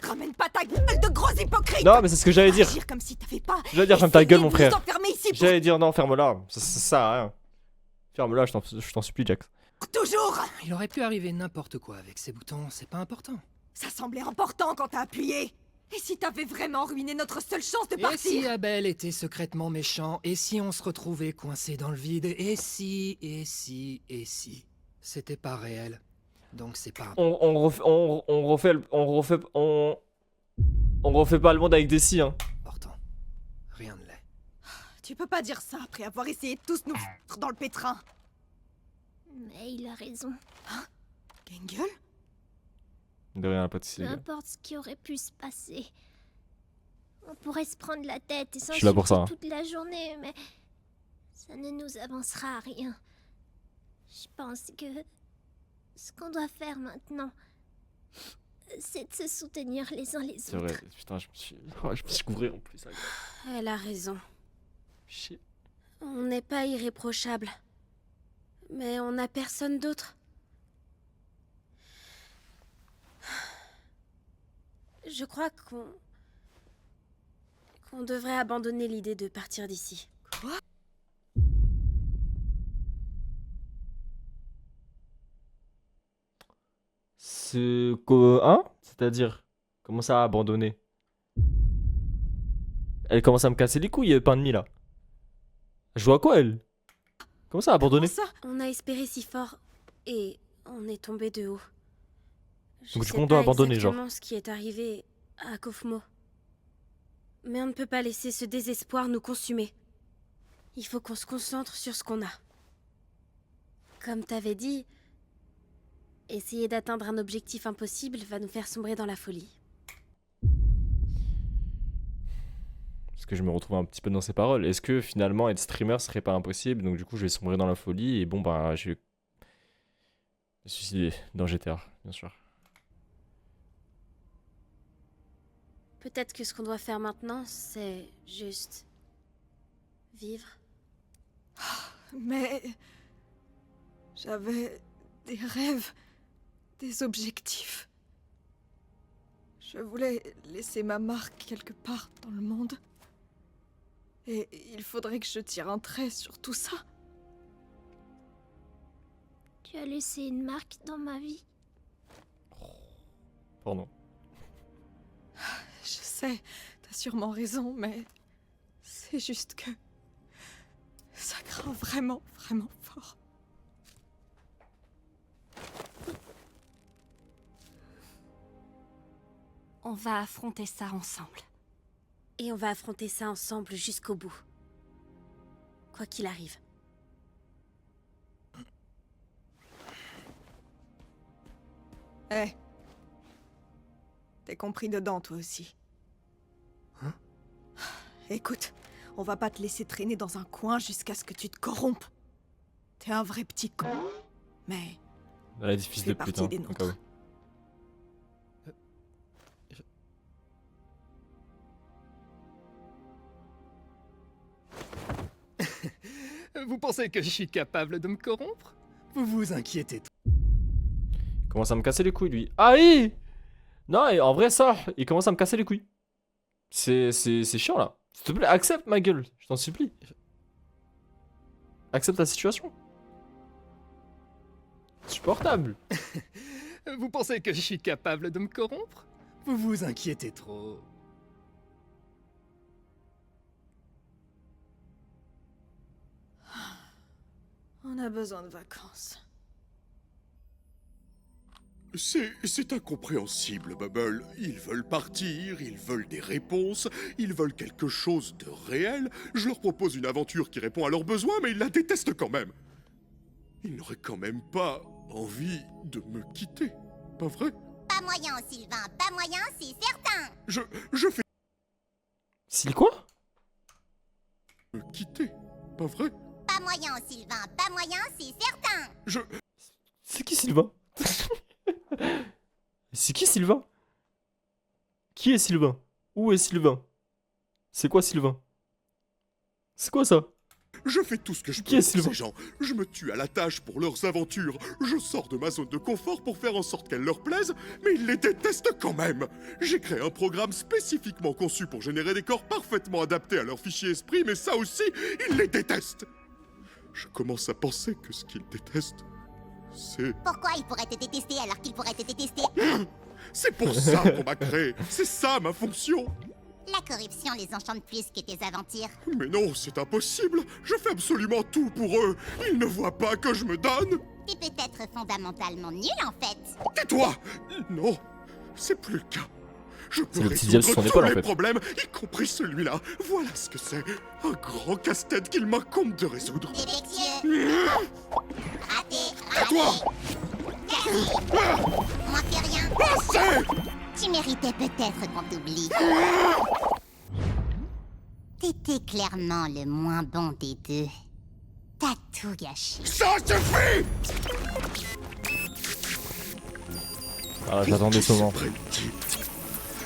ramène pas ta gueule de gros hypocrite. Non, mais c'est ce que j'allais dire. Agir comme si t'avais pas... J'allais dire, ferme ta gueule, mon essayé de frère. nous enfermer ici pour J'allais dire, non, ferme-la. Ça sert à rien. Ferme-la, je t'en supplie, Jax. toujours. Il aurait pu arriver n'importe quoi avec ces boutons, c'est pas important. Ça semblait important quand t'as appuyé. Et si t'avais vraiment ruiné notre seule chance de Et partir? si Abel était secrètement méchant? Et si on se retrouvait coincé dans le vide? Et si... C'était pas réel. Donc c'est pas... On refait pas le monde avec des si, hein. important. Rien ne l'est. Tu peux pas dire ça après avoir essayé de tous nous foutre dans le pétrin. Mais il a raison. Gengel? De rien, pas de si, Peu les gars. importe ce qui aurait pu se passer. On pourrait se prendre la tête et Je suis là pour ça, hein. toute la journée, mais ça ne nous avancera à rien. Je pense que ce qu'on doit faire maintenant, c'est de se soutenir les uns les C'est autres. vrai, putain, je me suis couvré en plus. Agatha. Elle a raison. Shit. On n'est pas irréprochable. Mais on n'a personne d'autre. Je crois qu'on devrait abandonner l'idée de partir d'ici. C'est quoi, hein? C'est-à-dire, comment ça a abandonné? Elle commence à me casser les couilles, pain de mie là. Je joue à quoi elle? Comment ça a abandonné? On a espéré si fort et on est tombé de haut. Je Donc du sais coup, on doit pas abandonner, genre. exactement ce qui est arrivé à Kofmo. Mais on ne peut pas laisser ce désespoir nous consumer. Il faut qu'on se concentre sur ce qu'on a. Comme t'avais dit, essayer d'atteindre un objectif impossible va nous faire sombrer dans la folie. Parce que je me retrouve un petit peu dans ses paroles. Est-ce que finalement être streamer serait pas impossible? Donc du coup, je vais sombrer dans la folie et bon, bah, je vais me suicider dans GTA, bien sûr. Peut-être que ce qu'on doit faire maintenant, c'est juste vivre. Mais... j'avais des rêves, des objectifs. Je voulais laisser ma marque quelque part dans le monde. Et il faudrait que je tire un trait sur tout ça. Tu as laissé une marque dans ma vie. Pardon. Je sais, t'as sûrement raison, mais... c'est juste que... ça craint vraiment, vraiment fort. On va affronter ça ensemble. Et on va affronter ça ensemble jusqu'au bout. Quoi qu'il arrive. Eh. T'es compris dedans, toi aussi. Hein? Écoute, on va pas te laisser traîner dans un coin jusqu'à ce que tu te corrompes. T'es un vrai petit con. Mais Elle a des fils de fais pute, partie hein, des au cas nôtres. où. Vous pensez que je suis capable de me corrompre? Vous vous inquiétez trop. Il commence à me casser les couilles, lui. Ah oui! Non, et en vrai, ça, il commence à me casser les couilles. C'est chiant, là. S'il te plaît, accepte ma gueule, je t'en supplie. Accepte la situation. Supportable. Vous pensez que je suis capable de me corrompre? Vous vous inquiétez trop. On a besoin de vacances. C'est incompréhensible, Bubble. Ils veulent partir, ils veulent des réponses, ils veulent quelque chose de réel. Je leur propose une aventure qui répond à leurs besoins, mais ils la détestent quand même. Ils n'auraient quand même pas envie de me quitter, pas vrai? Pas moyen, Sylvain, pas moyen, c'est certain. Je fais S'il quoi? me quitter, pas vrai? Pas moyen, Sylvain, pas moyen, c'est certain. C'est qui Sylvain? C'est qui Sylvain? Qui est Sylvain? Où est Sylvain? C'est quoi Sylvain? C'est quoi ça? Je fais tout ce que je Qui peux est pour Sylvain? ces gens. Je me tue à la tâche pour leurs aventures. Je sors de ma zone de confort pour faire en sorte qu'elles leur plaisent, mais ils les détestent quand même. J'ai créé un programme spécifiquement conçu pour générer des corps parfaitement adaptés à leur fichier esprit, mais ça aussi, ils les détestent. Je commence à penser que ce qu'ils détestent, c'est... Pourquoi il pourrait te détester alors qu'il pourrait te détester? C'est pour ça qu'on m'a créé. C'est ça ma fonction. La corruption les enchante plus que tes aventures. Mais non, c'est impossible. Je fais absolument tout pour eux. Ils ne voient pas que je me donne. Tu peux être fondamentalement nul en fait. Tais-toi! Non, c'est plus le cas. Je peux C'est le petit diable sur son résoudre tous épaule, en les fait. problèmes, y compris celui-là. Voilà ce que c'est. Un grand casse-tête qu'il m'incombe de résoudre. Défectueux. Raté, À toi! Moi fais rien. Assez! Tu méritais peut-être qu'on t'oublie. T'étais clairement le moins bon des deux. T'as tout gâché. Ça suffit! Ah, j'attendais ce moment. Je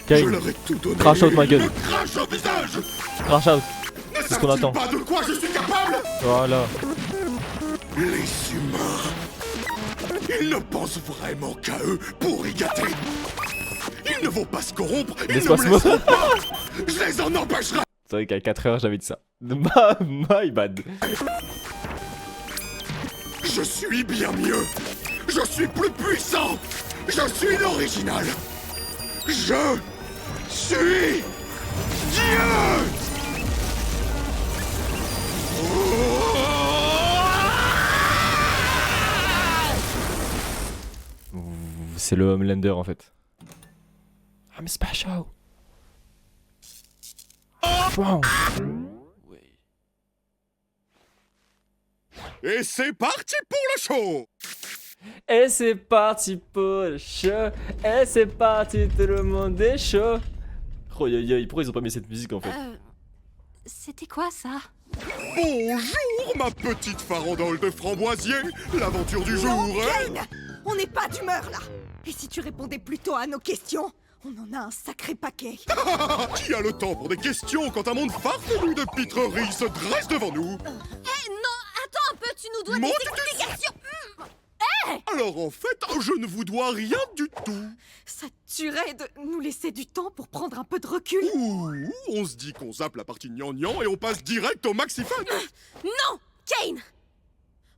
Kane, leur ai tout donné. crash out ma gueule. Me crache au visage! Crash out. Ne C'est ce qu'on savent-ils attend. pas de quoi je suis capable? Voilà. Les humains, ils ne pensent vraiment qu'à eux pour y gâter. Ils ne vont pas se corrompre, ils ne L'espace me laisseront pas. Je les en empêcherai. C'est vrai qu'à 4 heures j'avais dit ça. My bad. Je suis bien mieux. Je suis plus puissant. Je suis l'original. Je suis Dieu. C'est le Homelander en fait. I'm special. Wow. Et c'est parti pour le show. Et c'est parti pour le show. Et c'est parti, tout le monde est chaud. Oh yo yo, pourquoi ils ont pas mis cette musique en fait? C'était quoi ça? Bonjour ma petite farandole de framboisier. L'aventure du jour est... Kane, on n'est pas d'humeur là. Et si tu répondais plutôt à nos questions, on en a un sacré paquet. Qui a le temps pour des questions quand un monde farfelu de pitreries se dresse devant nous? Eh non, attends un peu, tu nous dois Mon des Dieu. explications. Alors en fait, je ne vous dois rien du tout. Ça te tuerait de nous laisser du temps pour prendre un peu de recul. Ouh, on se dit qu'on zappe la partie gnangnan et on passe direct au maxifan. Non, Kane.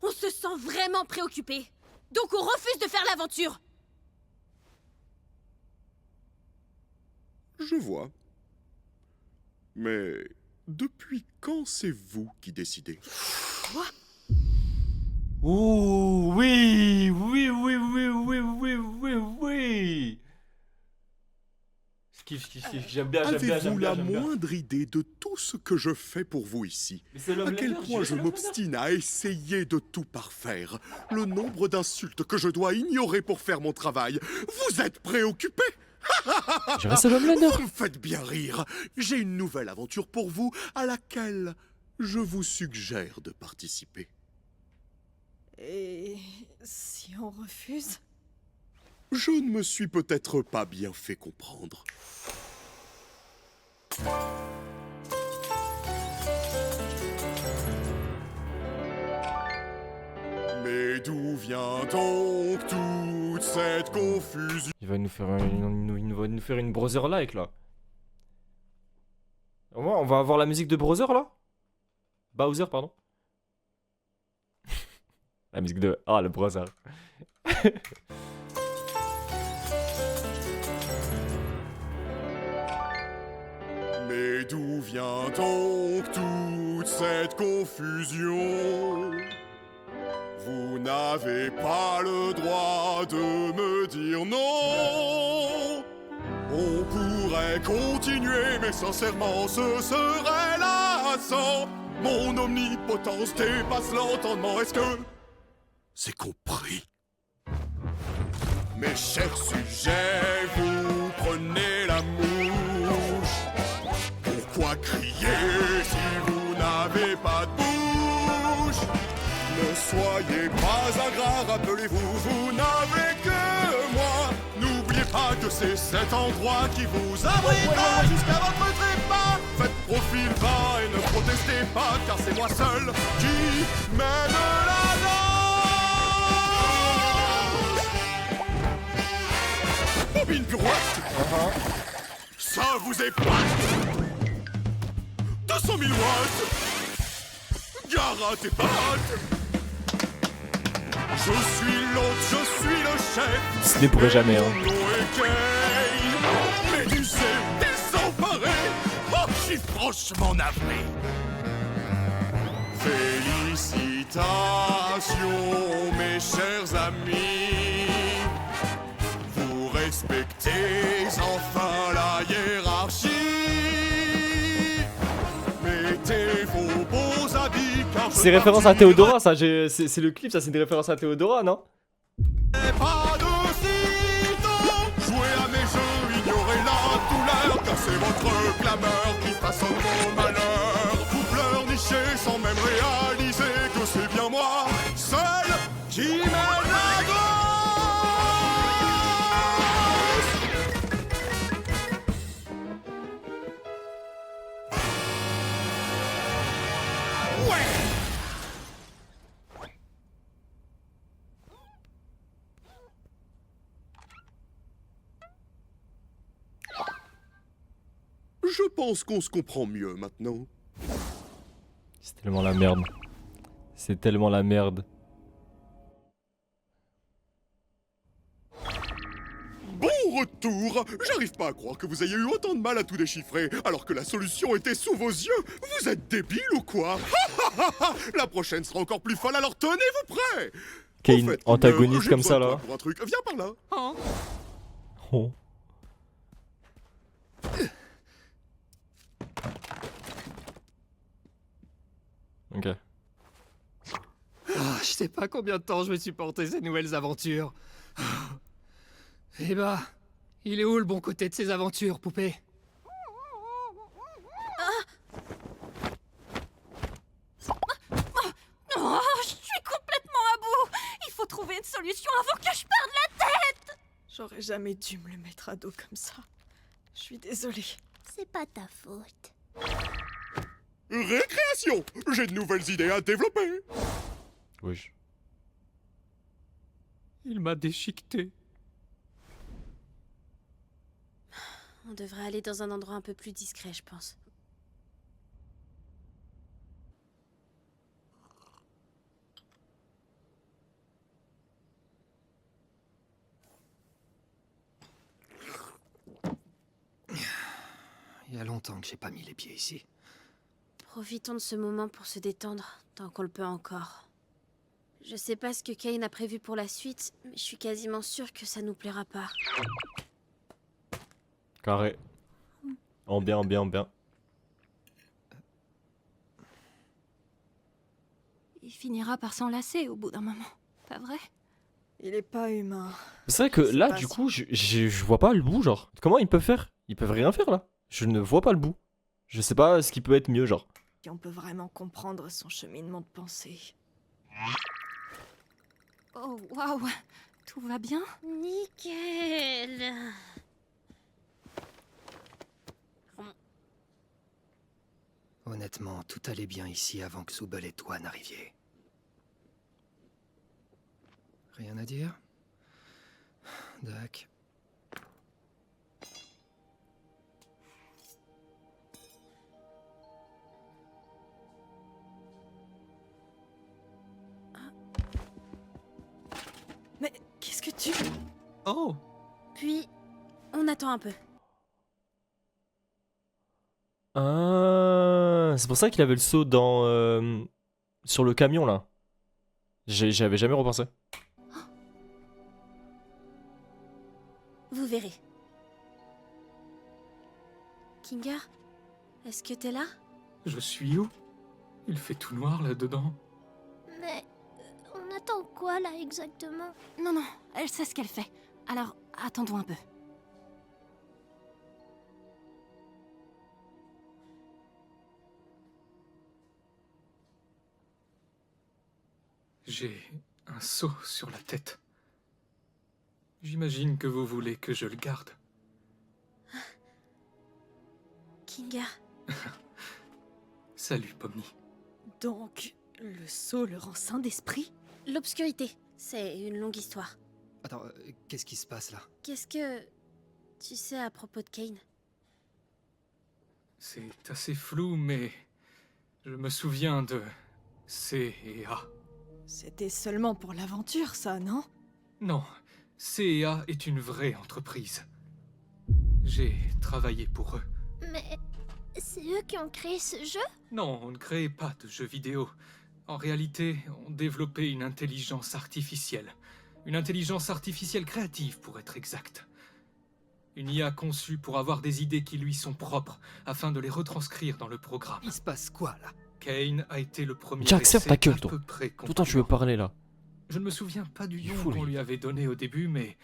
On se sent vraiment préoccupé. Donc on refuse de faire l'aventure. Je vois. Mais depuis quand c'est vous qui décidez? Ouh, oui, oui, oui, oui, oui, oui, oui, oui. kiffe. J'aime bien, j'aime bien, Avez-vous j'aime bien, la j'aime bien. moindre idée de tout ce que je fais pour vous ici? Mais c'est À Love quel Letter, point je c'est Love Letter. m'obstine à essayer de tout parfaire. Le nombre d'insultes que je dois ignorer pour faire mon travail. Vous êtes préoccupé? Je reste Love Letter. Vous me faites bien rire. J'ai une nouvelle aventure pour vous à laquelle je vous suggère de participer. Et si on refuse? Je ne me suis peut-être pas bien fait comprendre. Mais d'où vient donc toute cette confusion? Il va nous faire il va nous faire une brother like là. Au moins, on va avoir la musique de brother là. Bowser, pardon. La musique de... Ah, le brother. Mais d'où vient donc toute cette confusion? Vous n'avez pas le droit de me dire non. On pourrait continuer, mais sincèrement, ce serait lassant. Mon omnipotence dépasse l'entendement. Est-ce que c'est compris? Mes chers sujets, vous prenez la mouche. Pourquoi crier si vous n'avez pas de bouche? Ne soyez pas ingrat, rappelez-vous, vous n'avez que moi. N'oubliez pas que c'est cet endroit qui vous abritera jusqu'à votre trépas. Faites profil bas et ne protestez pas, car c'est moi seul qui mène la danse. Bobine pirouette, ça vous épate. 200 000 watts, gare à tes pattes. Je suis l'hôte, je suis le chef. Ce n'est pourrait jamais, hein. Mon nom est Kane. Médusé, désemparé. Oh, je suis franchement navré. Félicitations, mes chers amis. Vous respectez enfin la hiérarchie. Mettez vos beaux habits, car je C'est référence à Théodora, ça. C'est le clip, ça. C'est des références à Théodora, non? Pas de sitôt. Jouez à mes jeux, ignorez la douleur, car c'est votre clameur qui façonne mon malheur. Vous pleurnichez sans même réaliser que c'est bien moi, seul, qui mène la danse. Je pense qu'on se comprend mieux maintenant. C'est tellement la merde. C'est tellement la merde. Bon retour. J'arrive pas à croire que vous ayez eu autant de mal à tout déchiffrer, alors que la solution était sous vos yeux. Vous êtes débile ou quoi? La prochaine sera encore plus folle, alors tenez-vous prêts. Kane Au fait, antagoniste j'ai comme besoin ça de toi là. pour un truc. Viens par là. Hein? Oh. Ok. Ah, je sais pas combien de temps je vais supporter ces nouvelles aventures. Eh bah, il est où le bon côté de ces aventures, poupée? Oh, je suis complètement à bout. Il faut trouver une solution avant que je perde la tête. J'aurais jamais dû me le mettre à dos comme ça. Je suis désolée. C'est pas ta faute. Récréation. J'ai de nouvelles idées à développer. Wesh. Il m'a déchiqueté. On devrait aller dans un endroit un peu plus discret, je pense. Il y a longtemps que j'ai pas mis les pieds ici. Profitons de ce moment pour se détendre, tant qu'on le peut encore. Je sais pas ce que Kane a prévu pour la suite, mais je suis quasiment sûre que ça nous plaira pas. Carré. En bien, en bien, en bien. Il finira par s'enlacer au bout d'un moment, pas vrai? Il est pas humain. C'est vrai que C'est là, pas du sûr. coup, je vois pas le bout, genre. Comment ils peuvent faire? Ils peuvent rien faire, là. Je ne vois pas le bout. Je sais pas ce qui peut être mieux, genre. Si on peut vraiment comprendre son cheminement de pensée. Oh, waouh! Tout va bien? Nickel. Honnêtement, tout allait bien ici avant que Zubel et toi n'arriviez. Rien à dire? Dac. Mais qu'est-ce que tu... Oh! Puis, on attend un peu. Ah, c'est pour ça qu'il avait le saut dans... sur le camion, là. J'avais jamais repensé. Vous verrez. Kinga, est-ce que t'es là? Je suis où? Il fait tout noir là-dedans. Mais on attend quoi là exactement? Non, non, elle sait ce qu'elle fait. Alors, attendons un peu. J'ai un seau sur la tête. J'imagine que vous voulez que je le garde. Kinga, Salut, Pomni. Donc, le sceau le rend saint d'esprit? l'obscurité, c'est une longue histoire. Attends, qu'est-ce qui se passe là? Qu'est-ce que tu sais à propos de Kane? C'est assez flou, mais je me souviens de C et A. C'était seulement pour l'aventure, ça, non? Non, C&A est une vraie entreprise. J'ai travaillé pour eux. Mais c'est eux qui ont créé ce jeu? Non, on ne créait pas de jeux vidéo. En réalité, on développait une intelligence artificielle. Une intelligence artificielle créative, pour être exact. Une IA conçue pour avoir des idées qui lui sont propres, afin de les retranscrire dans le programme. Il se passe quoi là? Kane a été le premier Jack, ferme essai ta gueule, à toi. peu près Tout le temps, tu veux concluant. parler, là. Je ne me souviens pas du Il est nom fou, qu'on lui. lui avait donné au début, mais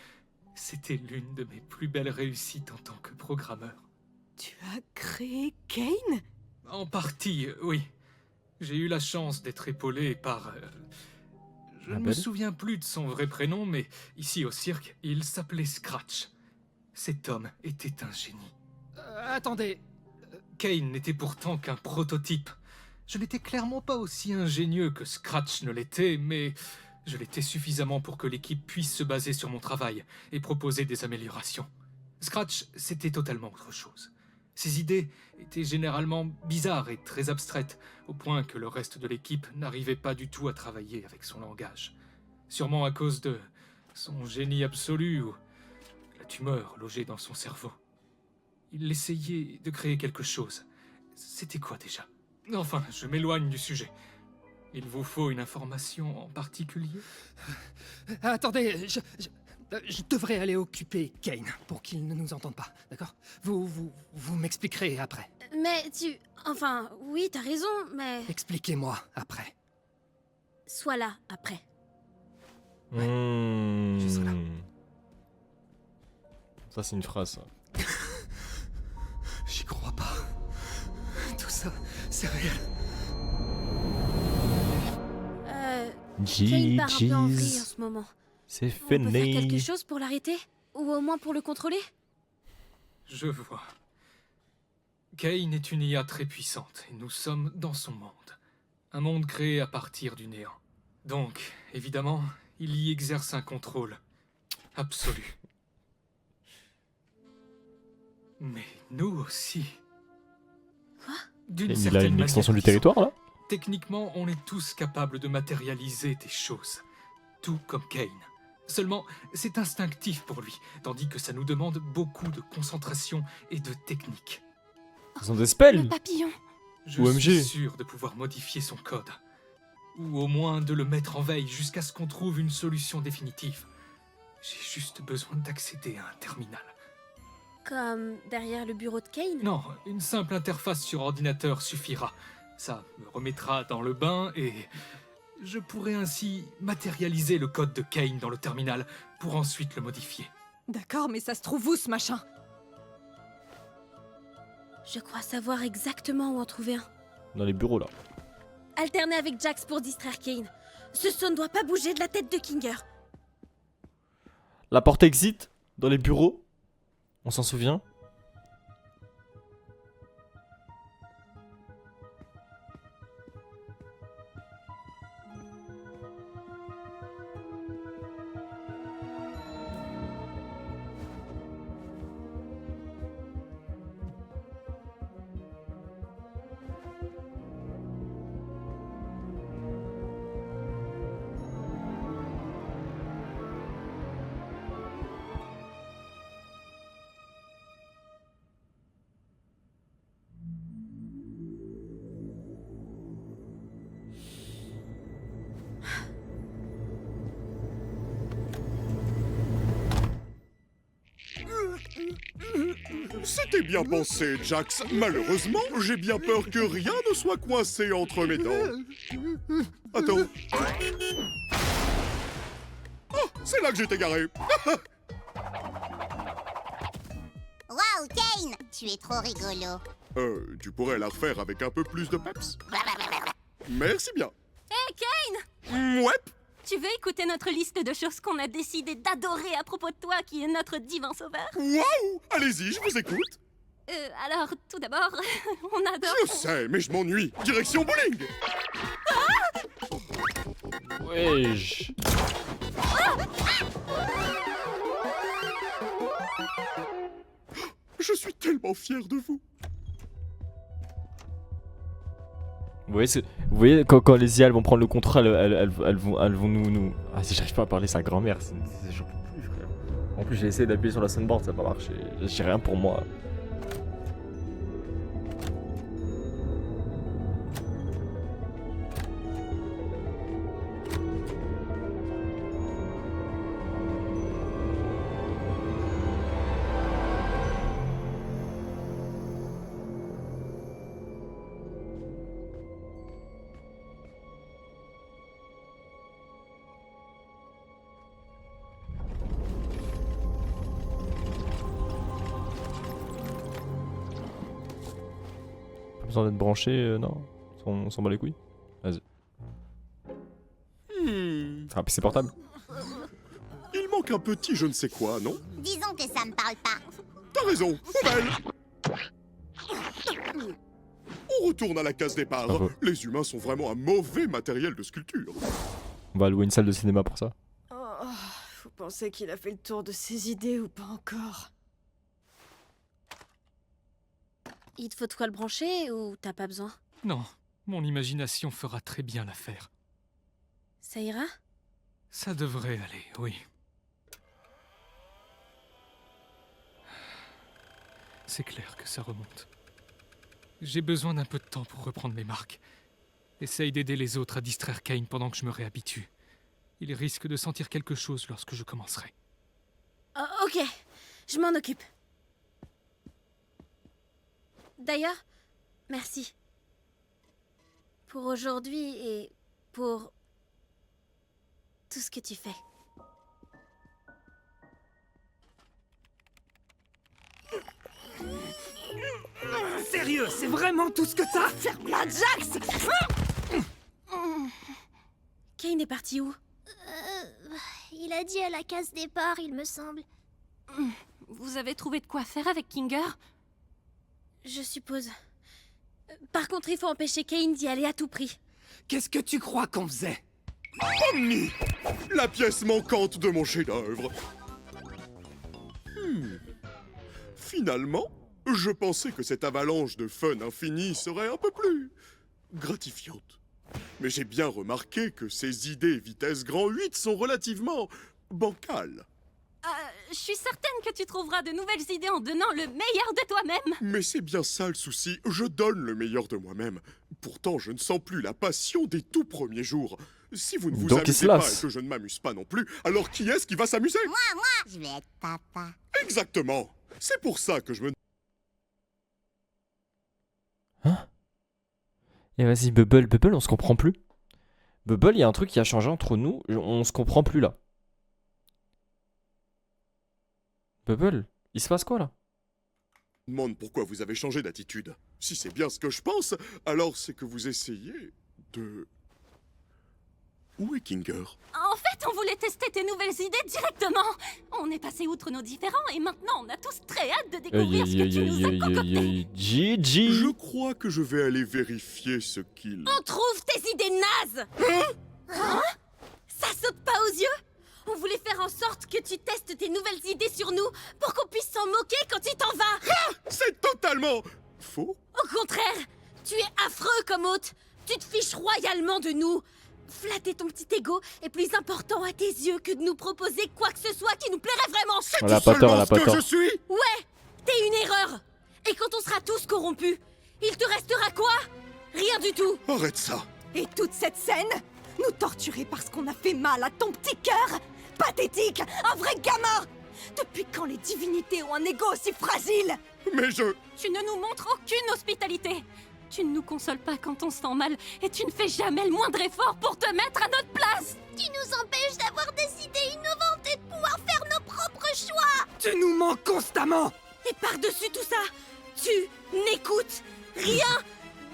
c'était l'une de mes plus belles réussites en tant que programmeur. Tu as créé Kane? En partie, oui. J'ai eu la chance d'être épaulé par... je La ne me belle. souviens plus de son vrai prénom, mais ici au cirque, il s'appelait Scratch. Cet homme était un génie. Attendez, Kane n'était pourtant qu'un prototype. Je n'étais clairement pas aussi ingénieux que Scratch ne l'était, mais je l'étais suffisamment pour que l'équipe puisse se baser sur mon travail et proposer des améliorations. Scratch, c'était totalement autre chose. Ses idées étaient généralement bizarres et très abstraites, au point que le reste de l'équipe n'arrivait pas du tout à travailler avec son langage. Sûrement à cause de son génie absolu ou la tumeur logée dans son cerveau. Il essayait de créer quelque chose. C'était quoi déjà? Enfin, je m'éloigne du sujet. Il vous faut une information en particulier? Attendez, je devrais aller occuper Kane pour qu'il ne nous entende pas, d'accord? Vous m'expliquerez après. Mais tu... Enfin, oui, t'as raison, mais... Expliquez-moi après. Sois là, après. Je serai là. Ça, c'est une phrase, ça. J'y crois pas. Tout ça, c'est réel. Kane part un peu en vrille en GG's. ce moment. C'est On peut faire quelque fini. chose pour l'arrêter? Ou au moins pour le contrôler? Je vois. Kane est une IA très puissante, et nous sommes dans son monde. Un monde créé à partir du néant. Donc, évidemment, il y exerce un contrôle absolu. Mais nous aussi. Quoi? D'une Il a certaine une extension manière, du territoire, là? techniquement, on est tous capables de matérialiser des choses. Tout comme Kane. Seulement, c'est instinctif pour lui, tandis que ça nous demande beaucoup de concentration et de technique. Ce sont des Le spells. papillon. Je OMG. suis sûr de pouvoir modifier son code. Ou au moins de le mettre en veille jusqu'à ce qu'on trouve une solution définitive. J'ai juste besoin d'accéder à un terminal. Comme derrière le bureau de Kane? Non, une simple interface sur ordinateur suffira. Ça me remettra dans le bain et je pourrai ainsi matérialiser le code de Kane dans le terminal pour ensuite le modifier. D'accord, mais ça se trouve où, ce machin? Je crois savoir exactement où en trouver un. Dans les bureaux là. Alterner avec Jax pour distraire Kane. Ce saut ne doit pas bouger de la tête de Kinger. La porte exit dans les bureaux. On s'en souvient. C'était bien pensé, Jax. Malheureusement, j'ai bien peur que rien ne soit coincé entre mes dents. Attends. Oh, c'est là que j'étais garé. Waouh, Kane, tu es trop rigolo. Tu pourrais la refaire avec un peu plus de peps? Merci bien. Hé, Kane! Ouais. Tu veux écouter notre liste de choses qu'on a décidé d'adorer à propos de toi, qui est notre divin sauveur? Waouh! Allez-y, je vous écoute. Alors, tout d'abord, on adore... Je sais, mais je m'ennuie. Direction bowling. Wesh. Je suis tellement fier de vous. Vous voyez quand les IA elles vont prendre le contrôle, elles vont nous... Ah si j'arrive pas à parler sa grand-mère, j'en peux plus frère. En plus j'ai essayé d'appuyer sur la soundboard, ça n'a pas marché. J'ai rien pour moi. Besoin d'être branché, non. On s'en bat les couilles. Vas-y. C'est un PC portable. Il manque un petit je ne sais quoi, non? Disons que ça me parle pas. T'as raison, poubelle. On retourne à la case départ. Bravo. Les humains sont vraiment un mauvais matériel de sculpture. On va louer une salle de cinéma pour ça. Oh, faut penser qu'il a fait le tour de ses idées ou pas encore. Il te faut de quoi le brancher ou t'as pas besoin? Non, mon imagination fera très bien l'affaire. Ça ira? Ça devrait aller, oui. C'est clair que ça remonte. J'ai besoin d'un peu de temps pour reprendre mes marques. Essaye d'aider les autres à distraire Kane pendant que je me réhabitue. Il risque de sentir quelque chose lorsque je commencerai. Oh, ok, je m'en occupe. D'ailleurs, merci. Pour aujourd'hui et pour tout ce que tu fais. Sérieux, c'est vraiment tout ce que t'as? Ferme-la, Jax! Kane est parti où? Il a dit à la case départ, il me semble. Vous avez trouvé de quoi faire avec Kinger? Je suppose. Par contre, il faut empêcher Kane d'y aller à tout prix. Qu'est-ce que tu crois qu'on faisait? Omni! La pièce manquante de mon chef-d'œuvre. Finalement, je pensais que cette avalanche de fun infini serait un peu plus gratifiante. Mais j'ai bien remarqué que ces idées vitesse grand 8 sont relativement bancales. Je suis certaine que tu trouveras de nouvelles idées en donnant le meilleur de toi-même. Mais c'est bien ça le souci, je donne le meilleur de moi-même. Pourtant, je ne sens plus la passion des tout premiers jours. Si vous ne vous Donc il amusez se pas lasse. et que je ne m'amuse pas non plus, alors qui est-ce qui va s'amuser? Moi, je vais être papa. Exactement. C'est pour ça que je me... Et vas-y, Bubble, on se comprend plus. Bubble, il y a un truc qui a changé entre nous, on se comprend plus là. Bubble, il se passe quoi là? demande pourquoi vous avez changé d'attitude. Si c'est bien ce que je pense, alors c'est que vous essayez de... Où est Kinger? En fait, on voulait tester tes nouvelles idées directement. On est passé outre nos différends et maintenant on a tous très hâte de découvrir ce que tu nous as concocté. GG. Je crois que je vais aller vérifier ce qu'il... On trouve tes idées nazes. Hein? Ça saute pas aux yeux? On voulait faire en sorte que tu testes tes nouvelles idées sur nous pour qu'on puisse s'en moquer quand tu t'en vas. C'est totalement faux. Au contraire, tu es affreux comme hôte. Tu te fiches royalement de nous. Flatter ton petit ego est plus important à tes yeux que de nous proposer quoi que ce soit qui nous plairait vraiment. C'est Elle a pas tort, elle a pas tort. je suis. Ouais, t'es une erreur. Et quand on sera tous corrompus, il te restera quoi? Rien du tout. Arrête ça. Et toute cette scène, nous torturer parce qu'on a fait mal à ton petit cœur? Pathétique, un vrai gamin. Depuis quand les divinités ont un ego aussi fragile? Mais je... Tu ne nous montres aucune hospitalité. Tu ne nous consoles pas quand on se sent mal et tu ne fais jamais le moindre effort pour te mettre à notre place. Tu nous empêches d'avoir des idées innovantes et de pouvoir faire nos propres choix. Tu nous mens constamment. Et par-dessus tout ça, tu n'écoutes rien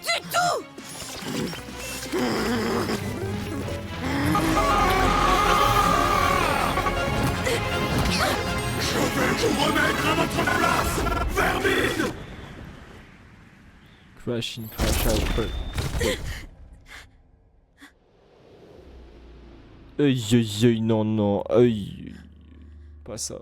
du tout. Je vais vous remettre à votre place, vermine. Crash in, crash out. Aïe aïe aïe, non non, aïe. Pas ça.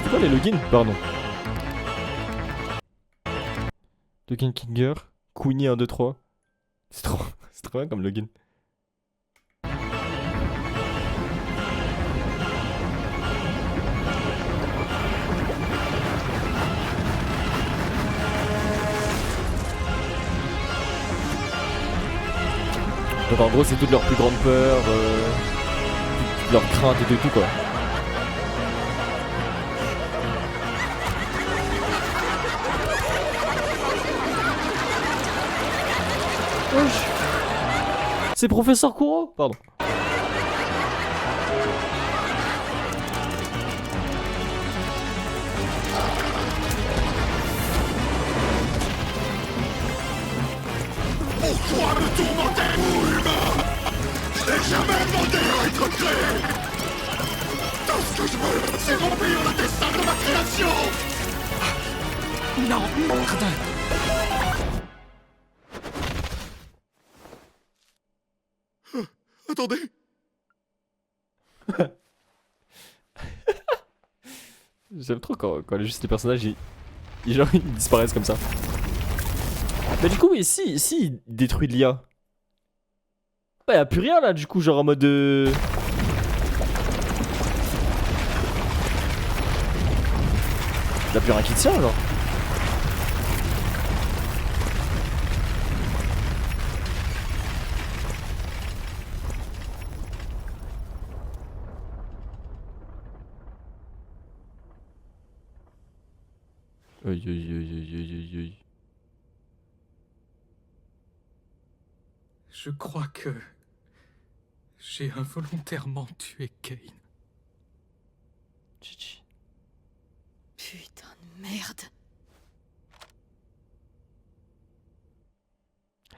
Quoi les logins? Pardon. Login Kinger, Queenie 1, 2, 3. C'est trop bien comme login. Donc en gros c'est toute leur plus grande peur, toute leur crainte et tout quoi. C'est Professeur Kuro? Pardon. Pourquoi me tourmenter, vous humain? Je n'ai jamais demandé à être créé. Tout ce que je veux, c'est remplir le destin de ma création. Non, merde. Attendez. J'aime trop quand juste les personnages ils disparaissent comme ça. Mais du coup oui, si il détruit l'IA, bah y'a plus rien là du coup, genre en mode y'a plus rien qui tient genre. Aïe aïe aïe aïe aïe aïe. Je crois que j'ai involontairement tué Kane. Chichi. Putain de merde.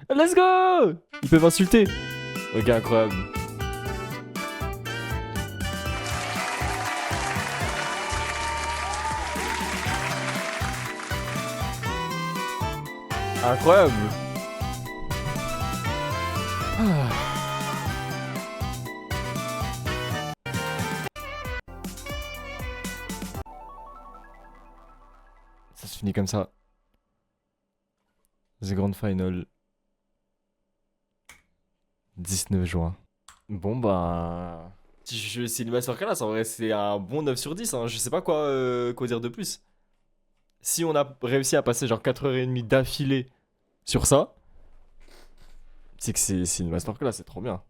Let's go! Ils peuvent insulter. Ok, incroyable. Incroyable. Ah. Ça se finit comme ça. The Grand Final. 19 juin. Bon bah... C'est une masterclass, en vrai, c'est un bon 9 sur 10, hein. Je sais pas quoi dire de plus. Si on a réussi à passer genre 4h30 d'affilée sur ça, c'est que c'est une masterclass, c'est trop bien.